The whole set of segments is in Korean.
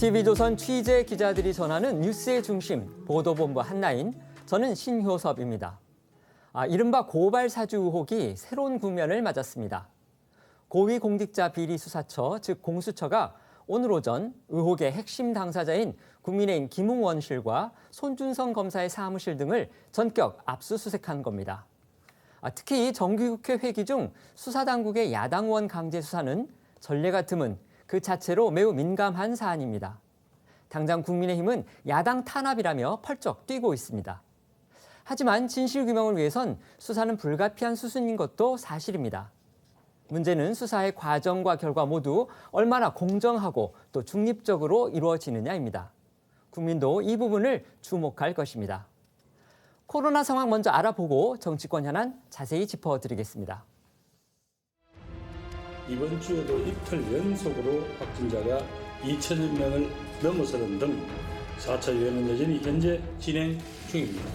TV조선 취재 기자들이 전하는 뉴스의 중심, 보도본부 한나인, 저는 신효섭입니다. 이른바 고발 사주 의혹이 새로운 국면을 맞았습니다. 고위공직자 비리수사처, 즉 공수처가 오늘 오전 의혹의 핵심 당사자인 국민의힘 김웅원실과 손준성 검사의 사무실 등을 전격 압수수색한 겁니다. 특히 정기국회 회기 중 수사당국의 야당 의원 강제 수사는 전례가 드문 그 자체로 매우 민감한 사안입니다. 당장 국민의힘은 야당 탄압이라며 펄쩍 뛰고 있습니다. 하지만 진실규명을 위해선 수사는 불가피한 수순인 것도 사실입니다. 문제는 수사의 과정과 결과 모두 얼마나 공정하고 또 중립적으로 이루어지느냐입니다. 국민도 이 부분을 주목할 것입니다. 코로나 상황 먼저 알아보고 정치권 현안 자세히 짚어드리겠습니다. 이번 주에도 이틀 연속으로 확진자가 2천여 명을 넘어서는 등 4차 유행은 여전히 현재 진행 중입니다.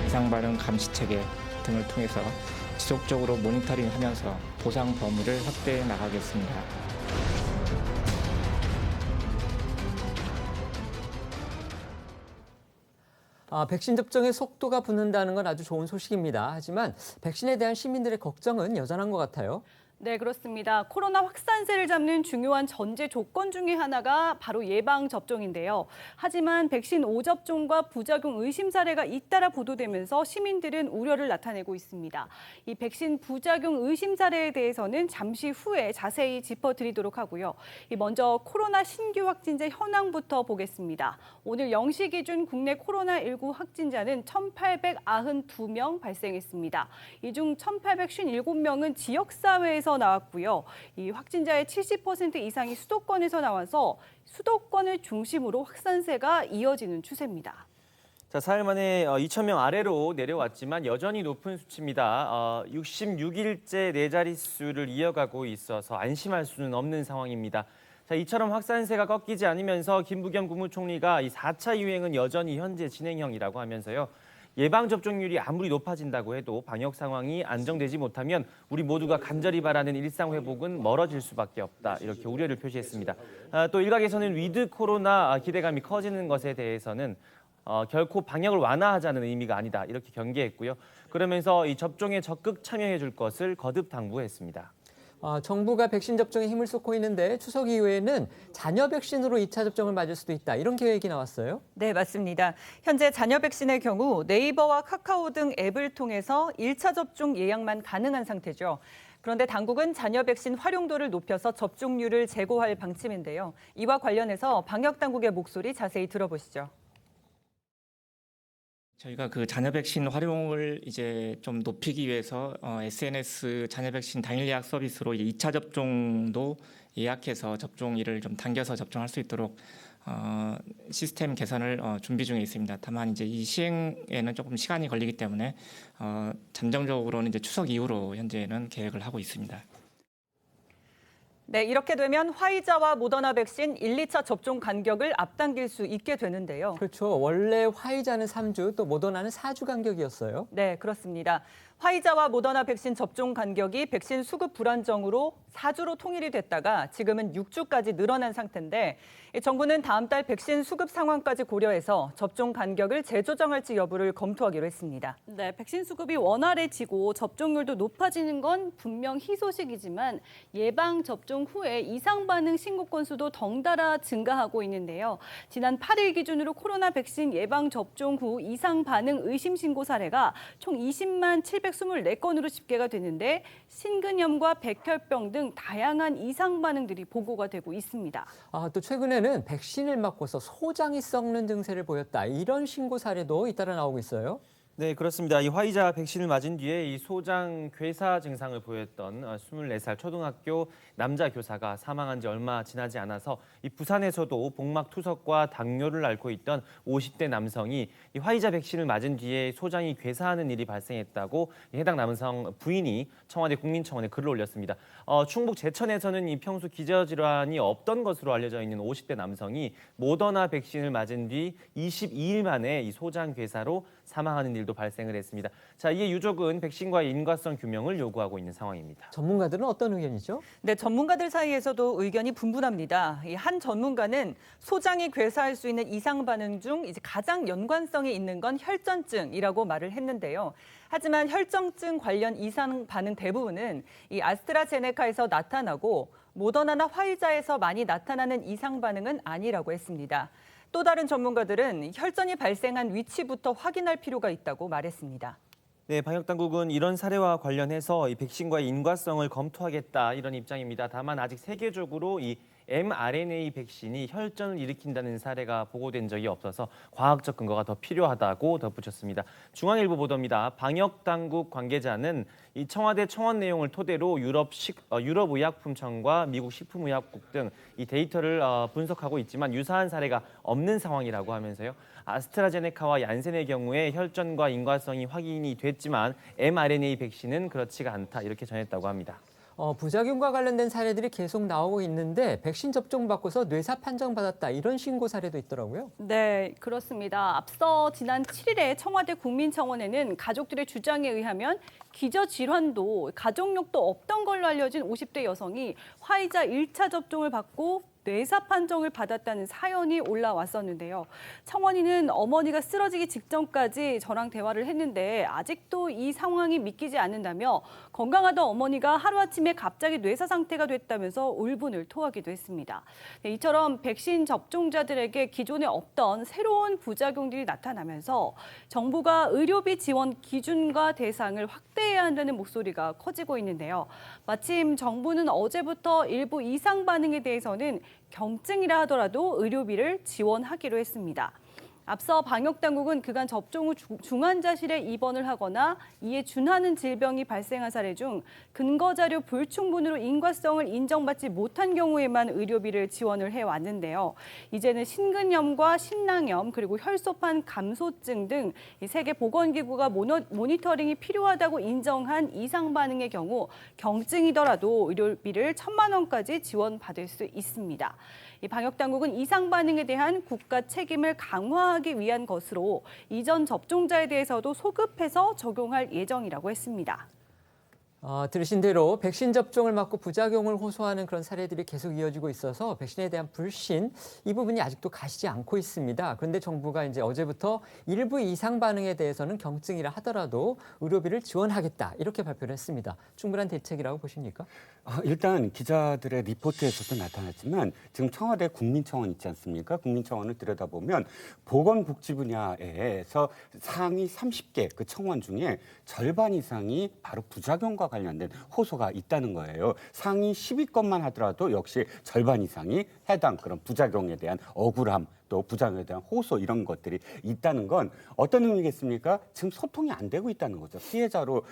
이상 발생 감시 체계 등을 통해서 지속적으로 모니터링하면서 보상 범위를 확대해 나가겠습니다. 백신 접종의 속도가 붙는다는 건 아주 좋은 소식입니다. 하지만 백신에 대한 시민들의 걱정은 여전한 것 같아요. 네, 그렇습니다. 코로나 확산세를 잡는 중요한 전제 조건 중에 하나가 바로 예방접종인데요. 하지만 백신 5접종과 부작용 의심 사례가 잇따라 보도되면서 시민들은 우려를 나타내고 있습니다. 이 백신 부작용 의심 사례에 대해서는 잠시 후에 자세히 짚어드리도록 하고요. 먼저 코로나 신규 확진자 현황부터 보겠습니다. 오늘 0시 기준 국내 코로나19 확진자는 1,892명 발생했습니다. 이 중 1,857명은 지역사회에서 나왔고요. 이 확진자의 70% 이상이 수도권에서 나와서 수도권을 중심으로 확산세가 이어지는 추세입니다. 자, 4일 만에 2,000명 아래로 내려왔지만 여전히 높은 수치입니다. 66일째 네 자릿수를 이어가고 있어서 안심할 수는 없는 상황입니다. 자, 이처럼 확산세가 꺾이지 않으면서 김부겸 국무총리가 이 4차 유행은 여전히 현재 진행형이라고 하면서요. 예방접종률이 아무리 높아진다고 해도 방역 상황이 안정되지 못하면 우리 모두가 간절히 바라는 일상 회복은 멀어질 수밖에 없다. 이렇게 우려를 표시했습니다. 또 일각에서는 위드 코로나 기대감이 커지는 것에 대해서는 결코 방역을 완화하자는 의미가 아니다. 이렇게 경계했고요. 그러면서 이 접종에 적극 참여해 줄 것을 거듭 당부했습니다. 정부가 백신 접종에 힘을 쏟고 있는데 추석 이후에는 자녀 백신으로 2차 접종을 맞을 수도 있다. 이런 계획이 나왔어요? 네, 맞습니다. 현재 자녀 백신의 경우 네이버와 카카오 등 앱을 통해서 1차 접종 예약만 가능한 상태죠. 그런데 당국은 자녀 백신 활용도를 높여서 접종률을 제고할 방침인데요. 이와 관련해서 방역 당국의 목소리 자세히 들어보시죠. 저희가 그 자녀 백신 활용을 이제 좀 높이기 위해서 SNS 자녀 백신 당일 예약 서비스로 이제 2차 접종도 예약해서 접종일을 좀 당겨서 접종할 수 있도록 시스템 개선을 준비 중에 있습니다. 다만 이제 이 시행에는 조금 시간이 걸리기 때문에 잠정적으로는 이제 추석 이후로 현재는 계획을 하고 있습니다. 네, 이렇게 되면 화이자와 모더나 백신 1, 2차 접종 간격을 앞당길 수 있게 되는데요. 그렇죠. 원래 화이자는 3주, 또 모더나는 4주 간격이었어요. 네, 그렇습니다. 화이자와 모더나 백신 접종 간격이 백신 수급 불안정으로 4주로 통일이 됐다가 지금은 6주까지 늘어난 상태인데 정부는 다음 달 백신 수급 상황까지 고려해서 접종 간격을 재조정할지 여부를 검토하기로 했습니다. 네, 백신 수급이 원활해지고 접종률도 높아지는 건 분명 희소식이지만 예방 접종 후에 이상 반응 신고 건수도 덩달아 증가하고 있는데요. 지난 8일 기준으로 코로나 백신 예방 접종 후 이상 반응 의심 신고 사례가 총 20만 724건으로 집계가 되는데 신근염과 백혈병 등 다양한 이상 반응들이 보고가 되고 있습니다. 또 최근에는 백신을 맞고서 소장이 썩는 증세를 보였다. 이런 신고 사례도 잇따라 나오고 있어요. 네, 그렇습니다. 이 화이자 백신을 맞은 뒤에 이 소장 괴사 증상을 보였던 24살 초등학교 남자 교사가 사망한 지 얼마 지나지 않아서 이 부산에서도 복막 투석과 당뇨를 앓고 있던 50대 남성이 이 화이자 백신을 맞은 뒤에 소장이 괴사하는 일이 발생했다고 해당 남성 부인이 청와대 국민청원에 글을 올렸습니다. 충북 제천에서는 이 평소 기저질환이 없던 것으로 알려져 있는 50대 남성이 모더나 백신을 맞은 뒤 22일 만에 이 소장 괴사로 사망하는 일도 발생을 했습니다. 자, 이에 유족은 백신과의 인과성 규명을 요구하고 있는 상황입니다. 전문가들은 어떤 의견이죠? 네, 전문가들 사이에서도 의견이 분분합니다. 이 한 전문가는 소장이 괴사할 수 있는 이상 반응 중 이제 가장 연관성이 있는 건 혈전증이라고 말을 했는데요. 하지만 혈전증 관련 이상 반응 대부분은 이 아스트라제네카에서 나타나고 모더나나 화이자에서 많이 나타나는 이상 반응은 아니라고 했습니다. 또 다른 전문가들은 혈전이 발생한 위치부터 확인할 필요가 있다고 말했습니다. 네, 방역당국은 이런 사례와 관련해서 이 백신과의 인과성을 검토하겠다 이런 입장입니다. 다만 아직 세계적으로 이 mRNA 백신이 혈전을 일으킨다는 사례가 보고된 적이 없어서 과학적 근거가 더 필요하다고 덧붙였습니다. 중앙일보 보도입니다. 방역당국 관계자는 이 청와대 청원 내용을 토대로 유럽의약품청과 미국 식품의약국 등 이 데이터를 분석하고 있지만 유사한 사례가 없는 상황이라고 하면서요. 아스트라제네카와 얀센의 경우에 혈전과 인과성이 확인이 됐지만 mRNA 백신은 그렇지가 않다 이렇게 전했다고 합니다. 부작용과 관련된 사례들이 계속 나오고 있는데 백신 접종 받고서 뇌사 판정받았다 이런 신고 사례도 있더라고요. 네, 그렇습니다. 앞서 지난 7일에 청와대 국민청원에는 가족들의 주장에 의하면 기저질환도 가족력도 없던 걸로 알려진 50대 여성이 화이자 1차 접종을 받고 뇌사 판정을 받았다는 사연이 올라왔었는데요. 청원인은 어머니가 쓰러지기 직전까지 저랑 대화를 했는데 아직도 이 상황이 믿기지 않는다며 건강하던 어머니가 하루아침에 갑자기 뇌사 상태가 됐다면서 울분을 토하기도 했습니다. 네, 이처럼 백신 접종자들에게 기존에 없던 새로운 부작용들이 나타나면서 정부가 의료비 지원 기준과 대상을 확대해야 한다는 목소리가 커지고 있는데요. 마침 정부는 어제부터 일부 이상 반응에 대해서는 경증이라 하더라도 의료비를 지원하기로 했습니다. 앞서 방역당국은 그간 접종 후 중환자실에 입원을 하거나 이에 준하는 질병이 발생한 사례 중 근거자료 불충분으로 인과성을 인정받지 못한 경우에만 의료비를 지원을 해왔는데요. 이제는 심근염과 심낭염 그리고 혈소판 감소증 등 세계보건기구가 모니터링이 필요하다고 인정한 이상 반응의 경우 경증이더라도 의료비를 1,000만 원까지 지원받을 수 있습니다. 이 방역당국은 이상 반응에 대한 국가 책임을 강화하기 위한 것으로 이전 접종자에 대해서도 소급해서 적용할 예정이라고 했습니다. 들으신 대로 백신 접종을 맞고 부작용을 호소하는 그런 사례들이 계속 이어지고 있어서 백신에 대한 불신 이 부분이 아직도 가시지 않고 있습니다. 그런데 정부가 이제 어제부터 일부 이상 반응에 대해서는 경증이라 하더라도 의료비를 지원하겠다 이렇게 발표를 했습니다. 충분한 대책이라고 보십니까? 일단 기자들의 리포트에서도 나타났지만 지금 청와대 국민청원 있지 않습니까? 국민청원을 들여다보면 보건복지 분야에서 상위 30개 그 청원 중에 절반 이상이 바로 부작용과 관련된 호소가 있다는 거예요. 상위 10위권만 하더라도 역시 절반 이상이 해당 그런 부작용에 대한 억울함 또 부작용에 대한 호소 이런 것들이 있다는 건 어떤 의미겠습니까? 지금 소통이 안 되고 있다는 거죠. 피해자로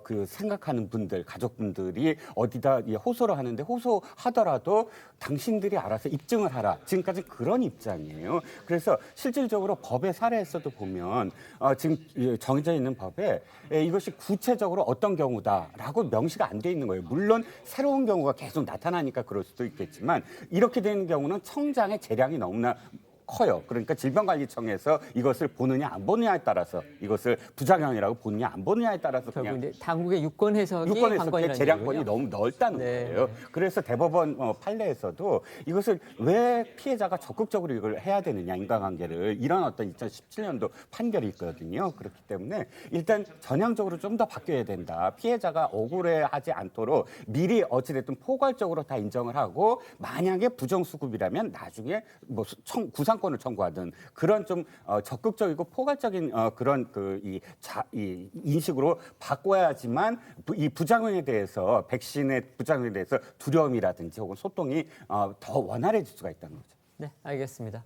그 생각하는 분들, 가족분들이 어디다 호소를 하는데 호소하더라도 당신들이 알아서 입증을 하라. 지금까지 그런 입장이에요. 그래서 실질적으로 법의 사례에서도 보면 지금 정해져 있는 법에 이것이 구체적으로 어떤 경우다라고 명시가 안 돼 있는 거예요. 물론 새로운 경우가 계속 나타나니까 그럴 수도 있겠지만 이렇게 되는 경우는 청장의 재량이 너무나 커요. 그러니까 질병관리청에서 이것을 보느냐 안 보느냐에 따라서 이것을 부작용이라고 보느냐 안 보느냐에 따라서 결국 그냥 이제 당국의 유권 해석이 유권 해석의 관건이라는 재량권이 얘기군요. 너무 넓다는 네. 거예요. 그래서 대법원 판례에서도 이것을 왜 피해자가 적극적으로 이걸 해야 되느냐 인과관계를 이런 어떤 2017년도 판결이 있거든요. 그렇기 때문에 일단 전향적으로 좀 더 바뀌어야 된다. 피해자가 억울해하지 않도록 미리 어찌됐든 포괄적으로 다 인정을 하고 만약에 부정수급이라면 나중에 뭐 구상권을 청구하든 그런 좀 적극적이고 포괄적인 그런 이 인식으로 바꿔야지만 이 부작용에 대해서 백신의 부작용에 대해서 두려움이라든지 혹은 소통이 더 원활해질 수가 있다는 거죠. 네, 알겠습니다.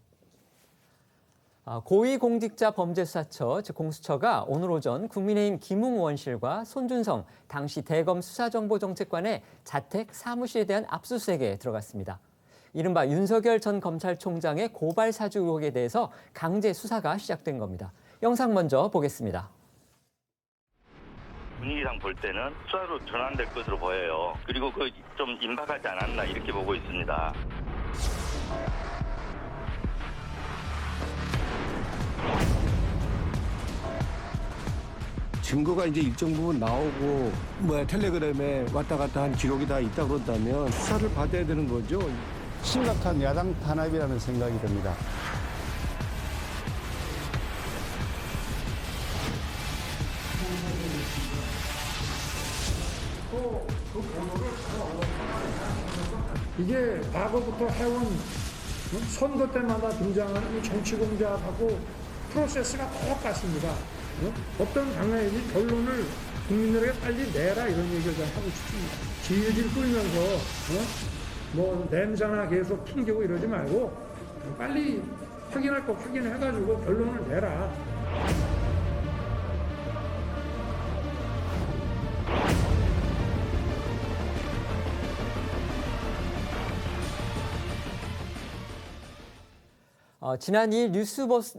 고위공직자범죄수사처, 즉 공수처가 오늘 오전 국민의힘 김웅 의원실과 손준성 당시 대검 수사정보정책관의 자택 사무실에 대한 압수수색에 들어갔습니다. 이른바 윤석열 전 검찰총장의 고발 사주 의혹에 대해서 강제 수사가 시작된 겁니다. 영상 먼저 보겠습니다. 분위기상 볼 때는 수사로 전환될 것으로 보여요. 그리고 그 좀 임박하지 않았나 이렇게 보고 있습니다. 증거가 이제 일정 부분 나오고 텔레그램에 왔다 갔다 한 기록이 다 있다 그런다면 수사를 받아야 되는 거죠. 심각한 야당 탄압이라는 생각이 듭니다. 이게 과거부터 해온 선거 때마다 등장하는 이 정치 공작하고 프로세스가 똑같습니다. 어떤 방향이지 결론을 국민들에게 빨리 내라 이런 얘기를 하고 싶습니다. 질질 끌면서 뭐 냄새나 계속 풍기고 이러지 말고 빨리 확인할 거 확인해가지고 결론을 내라. 지난 2일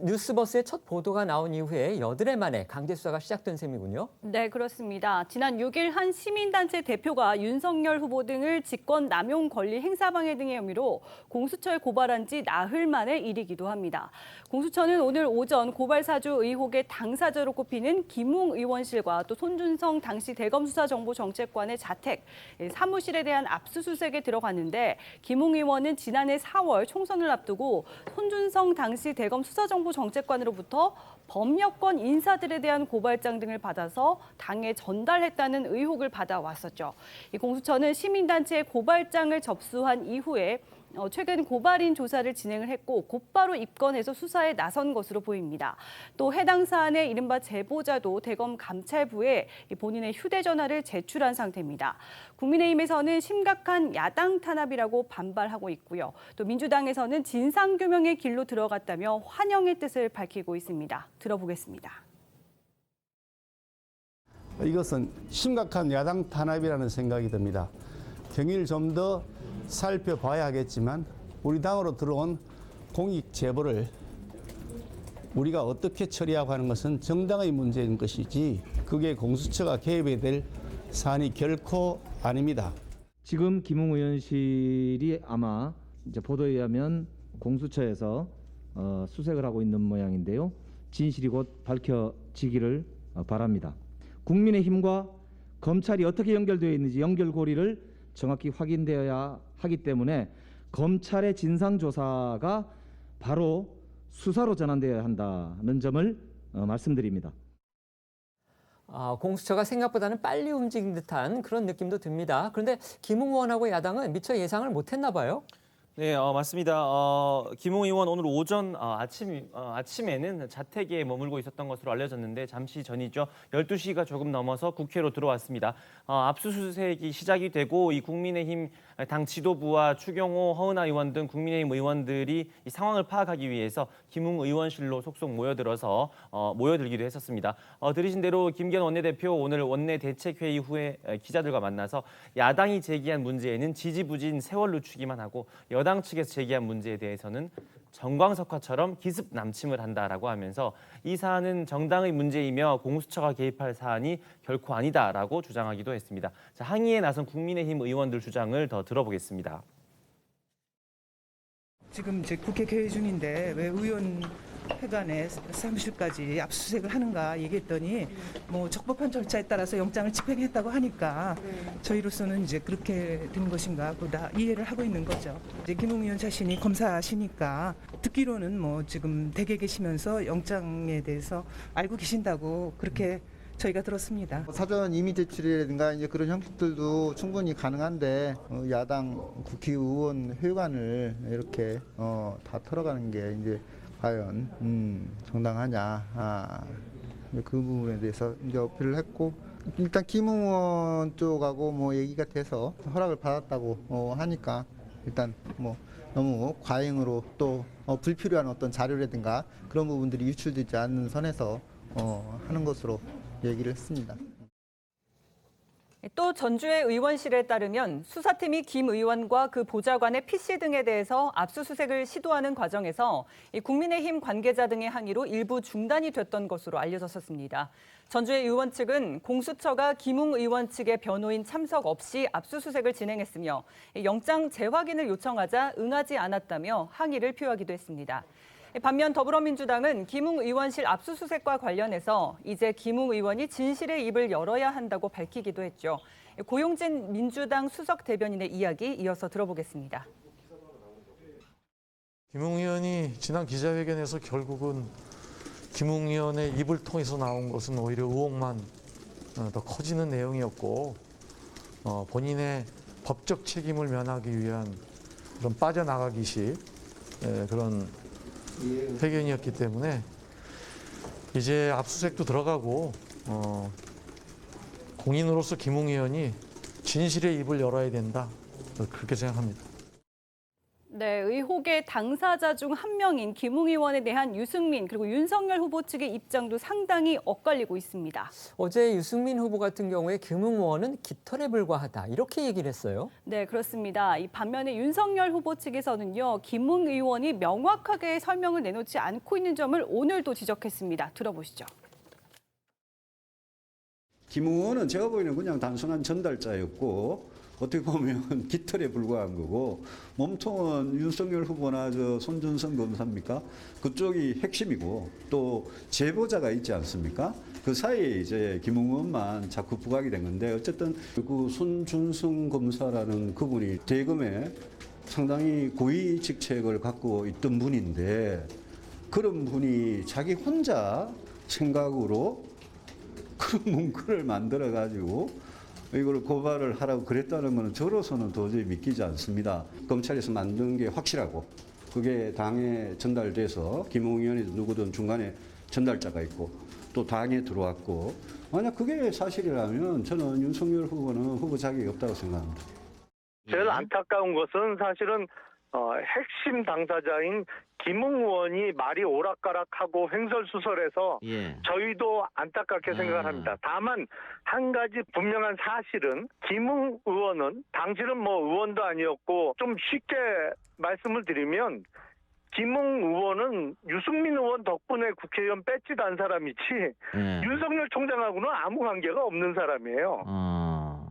뉴스버스의 첫 보도가 나온 이후에 여드레 만에 강제 수사가 시작된 셈이군요. 네, 그렇습니다. 지난 6일 한 시민단체 대표가 윤석열 후보 등을 직권 남용 권리 행사방해 등의 혐의로 공수처에 고발한 지 나흘 만의 일이기도 합니다. 공수처는 오늘 오전 고발 사주 의혹의 당사자로 꼽히는 김웅 의원실과 또 손준성 당시 대검 수사정보정책관의 자택, 사무실에 대한 압수수색에 들어갔는데 김웅 의원은 지난해 4월 총선을 앞두고 손준성 당시 대검 수사정보정책관으로부터 범여권 인사들에 대한 고발장 등을 받아서 당에 전달했다는 의혹을 받아왔었죠. 이 공수처는 시민단체의 고발장을 접수한 이후에 최근 고발인 조사를 진행을 했고 곧바로 입건해서 수사에 나선 것으로 보입니다. 또 해당 사안의 이른바 제보자도 대검 감찰부에 본인의 휴대전화를 제출한 상태입니다. 국민의힘에서는 심각한 야당 탄압이라고 반발하고 있고요. 또 민주당에서는 진상규명의 길로 들어갔다며 환영의 뜻을 밝히고 있습니다. 들어보겠습니다. 이것은 심각한 야당 탄압이라는 생각이 듭니다. 경위를 좀 더 살펴봐야 하겠지만 우리 당으로 들어온 공익 제보를 우리가 어떻게 처리하고 하는 것은 정당의 문제인 것이지 그게 공수처가 개입해야 될 사안이 결코 아닙니다. 지금 김웅 의원실이 아마 이제 보도에 의하면 공수처에서 수색을 하고 있는 모양인데요. 진실이 곧 밝혀지기를 바랍니다. 국민의힘과 검찰이 어떻게 연결되어 있는지 연결고리를 정확히 확인되어야 하기 때문에 검찰의 진상조사가 바로 수사로 전환되어야 한다는 점을 말씀드립니다. 공수처가 생각보다는 빨리 움직인 듯한 그런 느낌도 듭니다. 그런데 김웅 의원하고 야당은 미처 예상을 못했나 봐요. 네, 맞습니다. 김웅 의원 오늘 오전 아침에는 자택에 머물고 있었던 것으로 알려졌는데 잠시 전이죠. 12시가 조금 넘어서 국회로 들어왔습니다. 압수수색이 시작이 되고 이 국민의힘 당 지도부와 추경호, 허은하 의원 등 국민의힘 의원들이 이 상황을 파악하기 위해서 김웅 의원실로 속속 모여들기도 했었습니다. 들으신 대로 김기현 원내대표 오늘 원내 대책회의 후에 기자들과 만나서 야당이 제기한 문제에는 지지부진 세월 늦추기만 하고 여당 측에서 제기한 문제에 대해서는 정광석화처럼 기습 남침을 한다라고 하면서 이 사안은 정당의 문제이며 공수처가 개입할 사안이 결코 아니다라고 주장하기도 했습니다. 자, 항의에 나선 국민의힘 의원들 주장을 더 들어보겠습니다. 지금 이제 국회 개회 중인데 왜 의원회관에 사무실까지 압수수색을 하는가 얘기했더니 뭐 적법한 절차에 따라서 영장을 집행했다고 하니까 저희로서는 이제 그렇게 된 것인가 보다 이해를 하고 있는 거죠. 이제 김웅 의원 자신이 검사시니까 듣기로는 뭐 지금 댁에 계시면서 영장에 대해서 알고 계신다고 그렇게 저희가 들었습니다. 사전 이미 제출이라든가 이제 그런 형식들도 충분히 가능한데 야당 국회의원 회관을 이렇게 다 털어가는 게 이제 과연 정당하냐 그 부분에 대해서 이제 어필을 했고 일단 김웅 의원 쪽하고 뭐 얘기가 돼서 허락을 받았다고 하니까 일단 뭐 너무 과잉으로 또 불필요한 어떤 자료라든가 그런 부분들이 유출되지 않는 선에서 하는 것으로 얘기를 했습니다. 또 전주의 의원실에 따르면 수사팀이 김 의원과 그 보좌관의 PC 등에 대해서 압수수색을 시도하는 과정에서 국민의힘 관계자 등의 항의로 일부 중단이 됐던 것으로 알려졌었습니다. 전주의 의원 측은 공수처가 김웅 의원 측의 변호인 참석 없이 압수수색을 진행했으며 영장 재확인을 요청하자 응하지 않았다며 항의를 표하기도 했습니다. 반면 더불어민주당은 김웅 의원실 압수수색과 관련해서 이제 김웅 의원이 진실의 입을 열어야 한다고 밝히기도 했죠. 고용진 민주당 수석 대변인의 이야기 이어서 들어보겠습니다. 김웅 의원이 지난 기자회견에서 결국은 김웅 의원의 입을 통해서 나온 것은 오히려 의혹만 더 커지는 내용이었고 본인의 법적 책임을 면하기 위한 그런 빠져나가기식 그런 회견이었기 때문에 이제 압수수색도 들어가고 공인으로서 김웅 의원이 진실의 입을 열어야 된다 그렇게 생각합니다. 네, 의혹의 당사자 중 한 명인 김웅 의원에 대한 유승민 그리고 윤석열 후보 측의 입장도 상당히 엇갈리고 있습니다. 어제 유승민 후보 같은 경우에 김웅 의원은 깃털에 불과하다 이렇게 얘기를 했어요. 네, 그렇습니다. 이 반면에 윤석열 후보 측에서는요, 김웅 의원이 명확하게 설명을 내놓지 않고 있는 점을 오늘도 지적했습니다. 들어보시죠. 김웅 의원은 제가 보기에는 그냥 단순한 전달자였고 어떻게 보면 깃털에 불과한 거고 몸통은 윤석열 후보나 손준성 검사입니까? 그쪽이 핵심이고 또 제보자가 있지 않습니까? 그 사이에 이제 김웅 의원만 자꾸 부각이 된 건데 어쨌든 그 손준성 검사라는 그분이 대검에 상당히 고위 직책을 갖고 있던 분인데 그런 분이 자기 혼자 생각으로 그런 문구를 만들어 가지고 이걸 고발을 하라고 그랬다는 것은 저로서는 도저히 믿기지 않습니다. 검찰에서 만든 게 확실하고 그게 당에 전달돼서 김웅 의원이 누구든 중간에 전달자가 있고 또 당에 들어왔고 만약 그게 사실이라면 저는 윤석열 후보는 후보 자격이 없다고 생각합니다. 제일 안타까운 것은 사실은 핵심 당사자인 김웅 의원이 말이 오락가락하고 횡설수설해서 저희도 안타깝게 생각합니다. 다만 한 가지 분명한 사실은 김웅 의원은 당시는 뭐 의원도 아니었고 좀 쉽게 말씀을 드리면 김웅 의원은 유승민 의원 덕분에 국회의원 배지 단 사람이지 윤석열 총장하고는 아무 관계가 없는 사람이에요.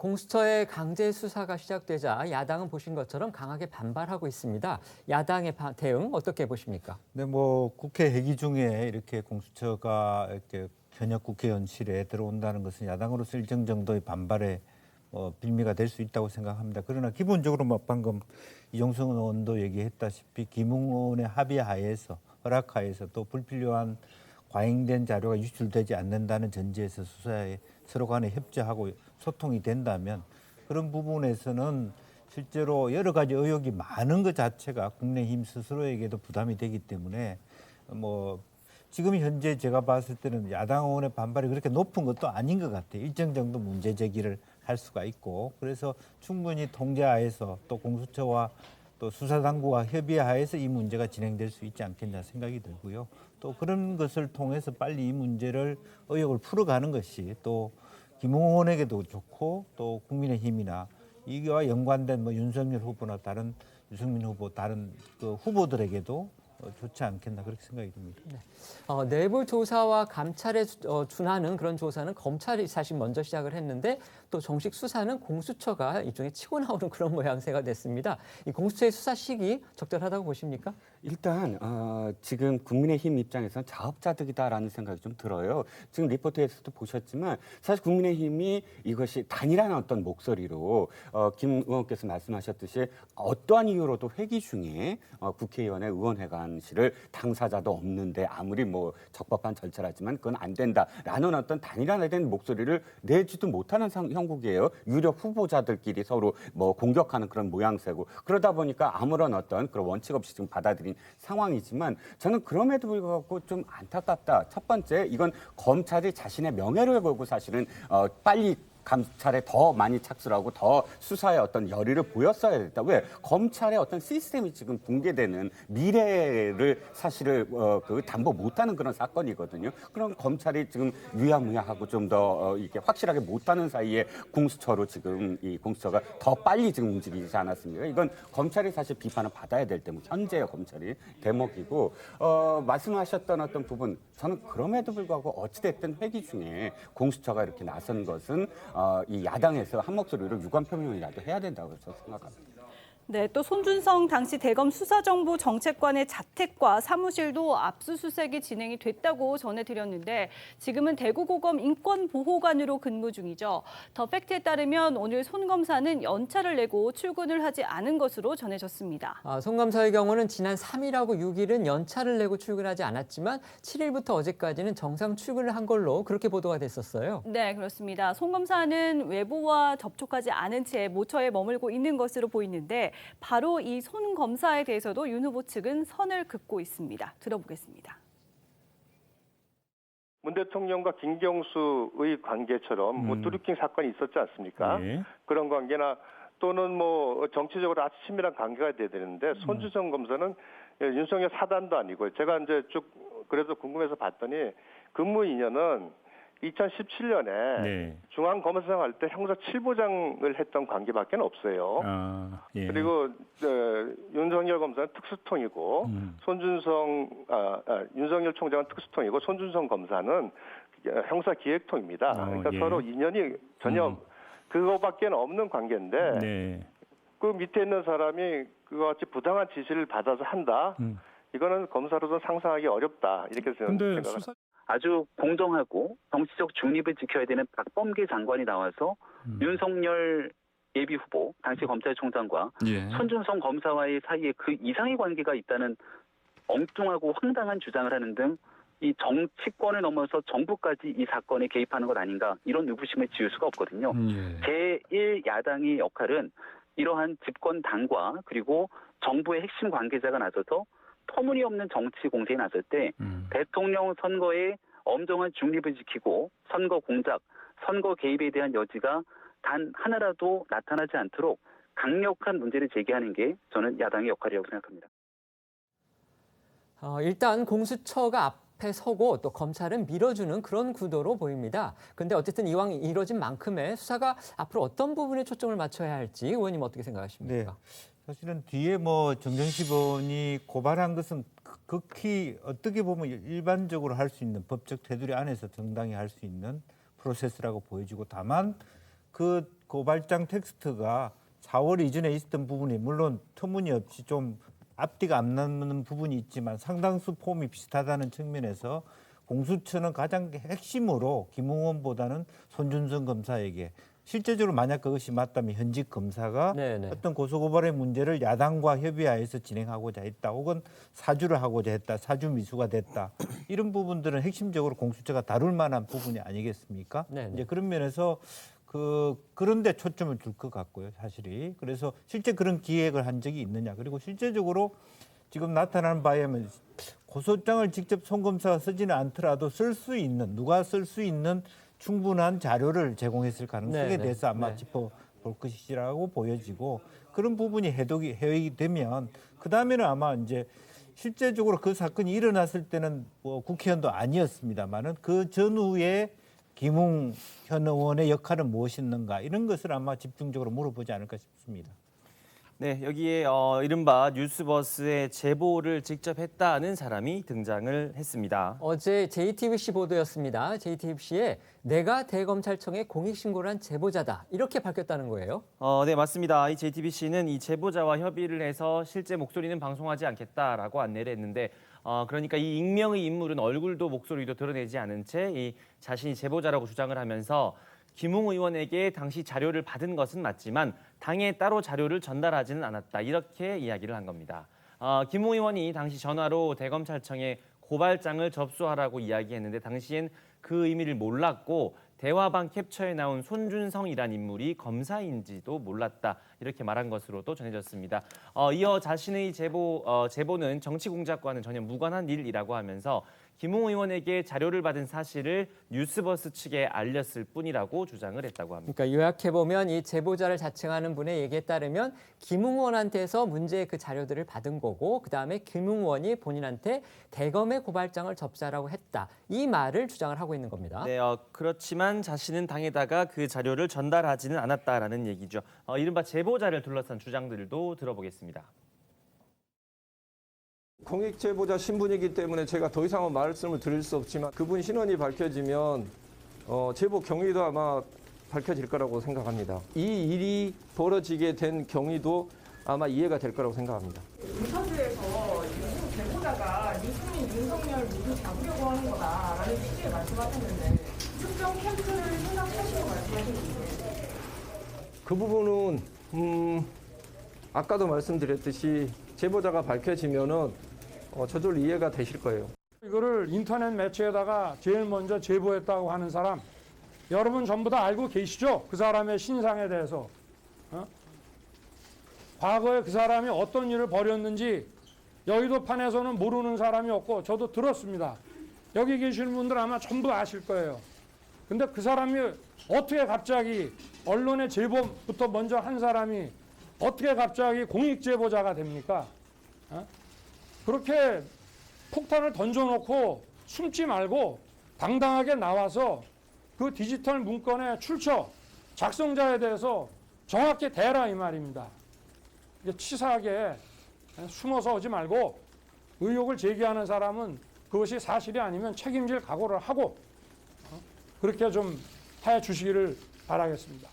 공수처의 강제 수사가 시작되자 야당은 보신 것처럼 강하게 반발하고 있습니다. 야당의 대응 어떻게 보십니까? 네, 뭐 국회 회기 중에 이렇게 공수처가 이렇게 현역 국회의원실에 들어온다는 것은 야당으로서 일정 정도의 반발의 빌미가 될 수 있다고 생각합니다. 그러나 기본적으로 뭐 방금 이종성 의원도 얘기했다시피 김웅 의원의 합의하에서 허락하에서 또 불필요한 과잉된 자료가 유출되지 않는다는 전제에서 수사에 서로 간에 협조하고 소통이 된다면 그런 부분에서는 실제로 여러 가지 의혹이 많은 것 자체가 국민의힘 스스로에게도 부담이 되기 때문에 뭐 지금 현재 제가 봤을 때는 야당 의원의 반발이 그렇게 높은 것도 아닌 것 같아요. 일정 정도 문제 제기를 할 수가 있고 그래서 충분히 통제하에서 또 공수처와 또 수사당국과 협의하에서 이 문제가 진행될 수 있지 않겠냐 생각이 들고요. 또 그런 것을 통해서 빨리 이 문제를 의혹을 풀어가는 것이 또 김웅 의원에게도 좋고 또 국민의힘이나 이와 연관된 뭐 윤석열 후보나 다른 유승민 후보 다른 그 후보들에게도 좋지 않겠나 그렇게 생각이 듭니다. 네. 내부 조사와 감찰에 준하는 그런 조사는 검찰이 사실 먼저 시작을 했는데 또 정식 수사는 공수처가 일종의 치고 나오는 그런 모양새가 됐습니다. 이 공수처의 수사 시기 적절하다고 보십니까? 일단 지금 국민의힘 입장에서는 자업자득이다라는 생각이 좀 들어요. 지금 리포트에서도 보셨지만 사실 국민의힘이 이것이 단일한 어떤 목소리로 김 의원께서 말씀하셨듯이 어떠한 이유로도 회기 중에 국회의원의 의원회관실을 당사자도 없는데 아무리 뭐 적법한 절차라지만 그건 안 된다라는 어떤 단일화된 목소리를 내지도 못하는 형국이에요. 유력 후보자들끼리 서로 뭐 공격하는 그런 모양새고 그러다 보니까 아무런 어떤 그런 원칙 없이 지금 받아들인 상황이지만 저는 그럼에도 불구하고 좀 안타깝다. 첫 번째 이건 검찰이 자신의 명예를 걸고 사실은 빨리 감찰에 더 많이 착수하고 더 수사에 어떤 열의를 보였어야 됐다. 왜? 검찰의 어떤 시스템이 지금 붕괴되는 미래를 사실을 담보 못하는 그런 사건이거든요. 그럼 검찰이 지금 유야무야하고 좀 더 이렇게 확실하게 못하는 사이에 공수처로 지금 이 공수처가 더 빨리 지금 움직이지 않았습니까? 이건 검찰이 사실 비판을 받아야 될 때문 현재의 검찰이 대목이고 말씀하셨던 어떤 부분 저는 그럼에도 불구하고 어찌됐든 회기 중에 공수처가 이렇게 나선 것은 이 야당에서 한 목소리로 유감 표명이라도 해야 된다고 저는 생각합니다. 네, 또 손준성 당시 대검 수사정보 정책관의 자택과 사무실도 압수수색이 진행이 됐다고 전해드렸는데 지금은 대구고검 인권보호관으로 근무 중이죠. 더 팩트에 따르면 오늘 손 검사는 연차를 내고 출근을 하지 않은 것으로 전해졌습니다. 손 검사의 경우는 지난 3일하고 6일은 연차를 내고 출근하지 않았지만 7일부터 어제까지는 정상 출근을 한 걸로 그렇게 보도가 됐었어요. 네, 그렇습니다. 손 검사는 외부와 접촉하지 않은 채 모처에 머물고 있는 것으로 보이는데 바로 이 손 검사에 대해서도 윤 후보 측은 선을 긋고 있습니다. 들어보겠습니다. 문 대통령과 김경수의 관계처럼 뭐 드루킹 사건이 있었지 않습니까? 네. 그런 관계나 또는 뭐 정치적으로 아주 친밀한 관계가 돼야 되는데 손준성 검사는 윤석열 사단도 아니고 제가 이제 쭉 그래서 궁금해서 봤더니 근무 인연은 2017년에 네. 중앙검사장 할 때 형사 7부장을 했던 관계밖에 없어요. 예. 그리고 윤석열 검사는 특수통이고 윤석열 총장은 특수통이고 손준성 검사는 형사기획통입니다. 그러니까 예. 서로 인연이 전혀 그거밖에 없는 관계인데 네. 그 밑에 있는 사람이 그와 같이 부당한 지시를 받아서 한다. 이거는 검사로서 상상하기 어렵다. 이렇게 생각합니다. 아주 공정하고 정치적 중립을 지켜야 되는 박범계 장관이 나와서 윤석열 예비 후보, 당시 검찰총장과 손준성 검사와의 사이에 그 이상의 관계가 있다는 엉뚱하고 황당한 주장을 하는 등 이 정치권을 넘어서 정부까지 이 사건에 개입하는 것 아닌가 이런 의구심을 지울 수가 없거든요. 제1야당의 역할은 이러한 집권당과 그리고 정부의 핵심 관계자가 나서서 터무니없는 정치 공세에 나설 때 대통령 선거에 엄정한 중립을 지키고 선거 공작, 선거 개입에 대한 여지가 단 하나라도 나타나지 않도록 강력한 문제를 제기하는 게 저는 야당의 역할이라고 생각합니다. 일단 공수처가 앞에 서고 또 검찰은 밀어주는 그런 구도로 보입니다. 근데 어쨌든 이왕 이뤄진 만큼의 수사가 앞으로 어떤 부분에 초점을 맞춰야 할지 의원님 어떻게 생각하십니까? 사실은 뒤에 뭐 정정식 의원이 고발한 것은 극히 어떻게 보면 일반적으로 할 수 있는 법적 테두리 안에서 정당히 할 수 있는 프로세스라고 보여지고 다만 그 고발장 텍스트가 4월 이전에 있었던 부분이 물론 터무니없이 좀 앞뒤가 안 맞는 부분이 있지만 상당수 폼이 비슷하다는 측면에서 공수처는 가장 핵심으로 김웅원보다는 손준성 검사에게 실제적으로 만약 그것이 맞다면 현직 검사가 어떤 고소고발의 문제를 야당과 협의하여서 진행하고자 했다. 혹은 사주를 하고자 했다. 사주 미수가 됐다. 이런 부분들은 핵심적으로 공수처가 다룰 만한 부분이 아니겠습니까? 이제 그런 면에서 그런데 초점을 둘 것 같고요. 사실이. 그래서 실제 그런 기획을 한 적이 있느냐. 그리고 실제적으로 지금 나타나는 바에 의하면 고소장을 직접 손 검사가 쓰지는 않더라도 쓸 수 있는 누가 쓸 수 있는 충분한 자료를 제공했을 가능성에 대해서 아마 짚어볼 것이라고 보여지고 그런 부분이 해외이 되면 그 다음에는 아마 이제 실제적으로 그 사건이 일어났을 때는 뭐 국회의원도 아니었습니다만은 그 전후에 김웅 현 의원의 역할은 무엇이었는가 이런 것을 아마 집중적으로 물어보지 않을까 싶습니다. 네, 여기에 이른바 뉴스버스의 제보를 직접 했다는 사람이 등장을 했습니다. 어제 JTBC 보도였습니다. JTBC에 내가 대검찰청에 공익신고를 한 제보자다. 이렇게 밝혔다는 거예요. 네, 맞습니다. 이 JTBC는 이 제보자와 협의를 해서 실제 목소리는 방송하지 않겠다라고 안내를 했는데 그러니까 이 익명의 인물은 얼굴도 목소리도 드러내지 않은 채 이 자신이 제보자라고 주장을 하면서 김웅 의원에게 당시 자료를 받은 것은 맞지만 당에 따로 자료를 전달하지는 않았다. 이렇게 이야기를 한 겁니다. 김웅 의원이 당시 전화로 대검찰청에 고발장을 접수하라고 이야기했는데 당시엔 그 의미를 몰랐고 대화방 캡처에 나온 손준성이란 인물이 검사인지도 몰랐다. 이렇게 말한 것으로도 전해졌습니다. 이어 자신의 제보는 정치 공작과는 전혀 무관한 일이라고 하면서 김웅 의원에게 자료를 받은 사실을 뉴스버스 측에 알렸을 뿐이라고 주장을 했다고 합니다. 그러니까 요약해보면 이 제보자를 자칭하는 분의 얘기에 따르면 김웅 의원한테서 문제의 그 자료들을 받은 거고 그다음에 김웅 의원이 본인한테 대검의 고발장을 접수하라고 했다. 이 말을 주장을 하고 있는 겁니다. 네, 그렇지만 자신은 당에다가 그 자료를 전달하지는 않았다라는 얘기죠. 이른바 제보자를 둘러싼 주장들도 들어보겠습니다. 공익 제보자 신분이기 때문에 제가 더 이상은 말씀을 드릴 수 없지만 그분 신원이 밝혀지면 제보 경위도 아마 밝혀질 거라고 생각합니다. 이 일이 벌어지게 된 경위도 아마 이해가 될 거라고 생각합니다. 인터뷰에서 유승 제보자가 유승민, 윤석열 모두 잡으려고 하는 거다라는 취지의 말씀하셨는데 특정 캠프를 생각하시고 말씀하신 건데 그 부분은 아까도 말씀드렸듯이 제보자가 밝혀지면은 저절로 이해가 되실 거예요. 이거를 인터넷 매체에다가 제일 먼저 제보했다고 하는 사람 여러분 전부 다 알고 계시죠? 그 사람의 신상에 대해서. 과거에 그 사람이 어떤 일을 벌였는지 여의도판에서는 모르는 사람이 없고 저도 들었습니다. 여기 계시는 분들 아마 전부 아실 거예요. 근데 그 사람이 어떻게 갑자기 언론의 제보부터 먼저 한 사람이 어떻게 갑자기 공익제보자가 됩니까? 그렇게 폭탄을 던져놓고 숨지 말고 당당하게 나와서 그 디지털 문건의 출처, 작성자에 대해서 정확히 대라 이 말입니다. 치사하게 숨어서 오지 말고 의혹을 제기하는 사람은 그것이 사실이 아니면 책임질 각오를 하고 그렇게 좀 해주시기를 바라겠습니다.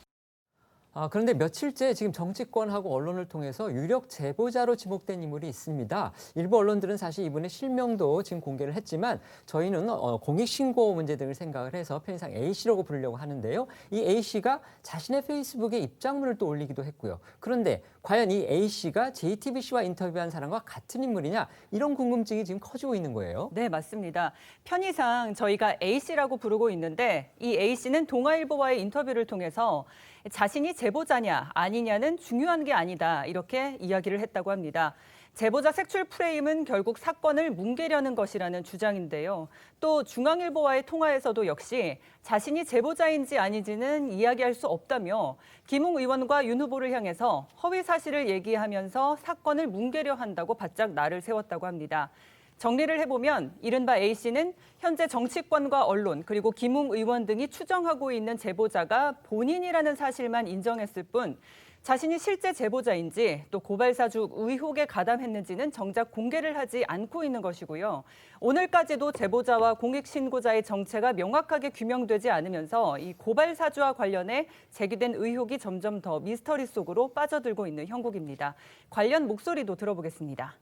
그런데 며칠째 지금 정치권하고 언론을 통해서 유력 제보자로 지목된 인물이 있습니다. 일부 언론들은 사실 이분의 실명도 지금 공개를 했지만 저희는 공익신고 문제 등을 생각을 해서 편의상 A씨라고 부르려고 하는데요. 이 A씨가 자신의 페이스북에 입장문을 또 올리기도 했고요. 그런데 과연 이 A씨가 JTBC와 인터뷰한 사람과 같은 인물이냐 이런 궁금증이 지금 커지고 있는 거예요. 네, 맞습니다. 편의상 저희가 A씨라고 부르고 있는데 이 A씨는 동아일보와의 인터뷰를 통해서 자신이 제보자냐 아니냐는 중요한 게 아니다 이렇게 이야기를 했다고 합니다. 제보자 색출 프레임은 결국 사건을 뭉개려는 것이라는 주장인데요. 또 중앙일보와의 통화에서도 역시 자신이 제보자인지 아닌지는 이야기할 수 없다며 김웅 의원과 윤 후보를 향해서 허위 사실을 얘기하면서 사건을 뭉개려 한다고 바짝 날을 세웠다고 합니다. 정리를 해보면 이른바 A씨는 현재 정치권과 언론 그리고 김웅 의원 등이 추정하고 있는 제보자가 본인이라는 사실만 인정했을 뿐 자신이 실제 제보자인지 또 고발사주 의혹에 가담했는지는 정작 공개를 하지 않고 있는 것이고요. 오늘까지도 제보자와 공익신고자의 정체가 명확하게 규명되지 않으면서 이 고발사주와 관련해 제기된 의혹이 점점 더 미스터리 속으로 빠져들고 있는 형국입니다. 관련 목소리도 들어보겠습니다.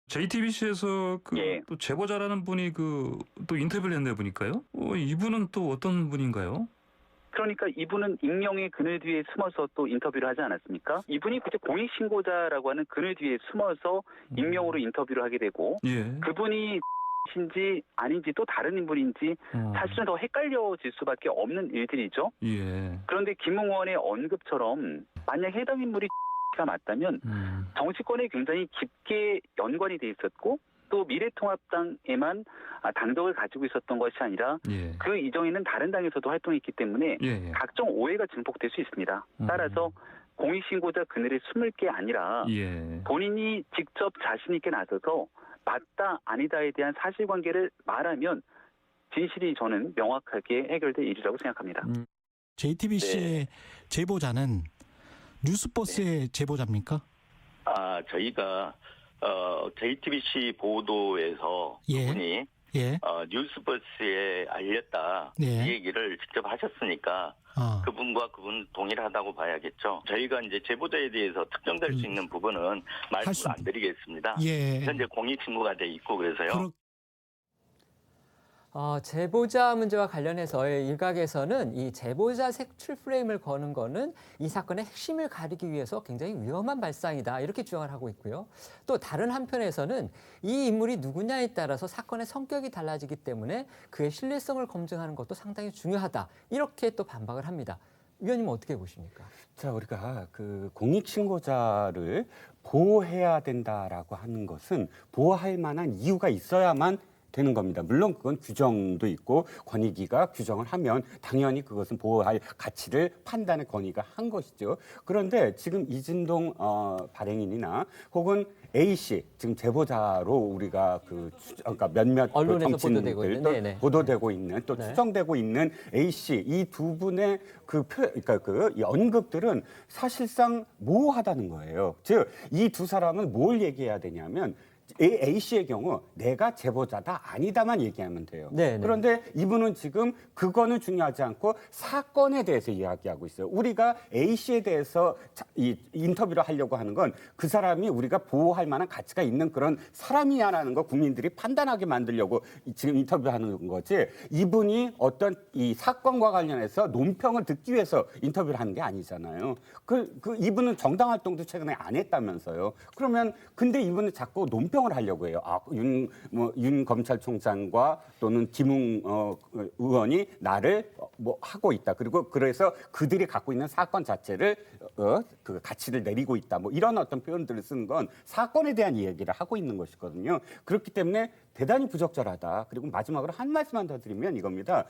JTBC에서 또 제보자라는 분이 또 인터뷰를 했네 보니까요. 이분은 또 어떤 분인가요? 그러니까 이분은 익명의 그늘 뒤에 숨어서 또 인터뷰를 하지 않았습니까? 이분이 그때 공익신고자라고 하는 그늘 뒤에 숨어서 익명으로 인터뷰를 하게 되고 그분이 인지 아닌지 또 다른 인물인지 사실은 더 헷갈려질 수밖에 없는 일들이죠. 그런데 김웅 의원의 언급처럼 만약 해당 인물이 가 맞다면 정치권에 굉장히 깊게 연관이 돼 있었고 또 미래통합당에만 당적을 가지고 있었던 것이 아니라 그 이전에는 다른 당에서도 활동했기 때문에 각종 오해가 증폭될 수 있습니다. 따라서 공익신고자 그늘에 숨을 게 아니라 본인이 직접 자신 있게 나서서 맞다 아니다에 대한 사실관계를 말하면 진실이 저는 명확하게 해결될 일이라고 생각합니다. JTBC의 제보자는 뉴스버스의 제보자입니까? 저희가 JTBC 보도에서 그분이 뉴스버스에 알렸다 이 얘기를 직접 하셨으니까 그분과 그분 동일하다고 봐야겠죠. 저희가 이제 제보자에 대해서 특정될 수 있는 부분은 말씀을 안 드리겠습니다. 현재 공익신고가 돼 있고 그래서요. 제보자 문제와 관련해서 일각에서는 이 제보자 색출 프레임을 거는 거는 이 사건의 핵심을 가리기 위해서 굉장히 위험한 발상이다 이렇게 주장을 하고 있고요. 또 다른 한편에서는 이 인물이 누구냐에 따라서 사건의 성격이 달라지기 때문에 그의 신뢰성을 검증하는 것도 상당히 중요하다 이렇게 또 반박을 합니다. 위원님은 어떻게 보십니까? 자, 우리가 그 공익신고자를 보호해야 된다라고 하는 것은 보호할 만한 이유가 있어야만 되는 겁니다. 물론 그건 규정도 있고 권익위가 규정을 하면 당연히 그것은 보호할 가치를 판단의 권위가 한 것이죠. 그런데 지금 이진동 발행인이나 혹은 A씨 지금 제보자로 우리가 그러니까 몇몇 언론에서 보도되고 있는, 보도되고 있는 또 추정되고 있는 A씨 이 두 분의 그러니까 이 언급들은 사실상 모호하다는 거예요. 즉 이 두 사람은 뭘 얘기해야 되냐면 A씨의 경우 내가 제보자다 아니다만 얘기하면 돼요. 네네. 그런데 이분은 지금 그거는 중요하지 않고 사건에 대해서 이야기하고 있어요. 우리가 A씨에 대해서 이 인터뷰를 하려고 하는 건 그 사람이 우리가 보호할 만한 가치가 있는 그런 사람이야라는 거 국민들이 판단하게 만들려고 지금 인터뷰하는 거지. 이분이 어떤 이 사건과 관련해서 논평을 듣기 위해서 인터뷰를 하는 게 아니잖아요. 이분은 정당 활동도 최근에 안 했다면서요. 그러면 근데 이분은 자꾸 논평을 하려고 해요. 윤 검찰총장과 또는 김웅 의원이 나를 하고 있다. 그리고 그래서 그들이 갖고 있는 사건 자체를 그 가치를 내리고 있다. 이런 어떤 표현들을 쓰는 건 사건에 대한 이야기를 하고 있는 것이거든요. 그렇기 때문에 대단히 부적절하다. 그리고 마지막으로 한 말씀만 더 드리면 이겁니다.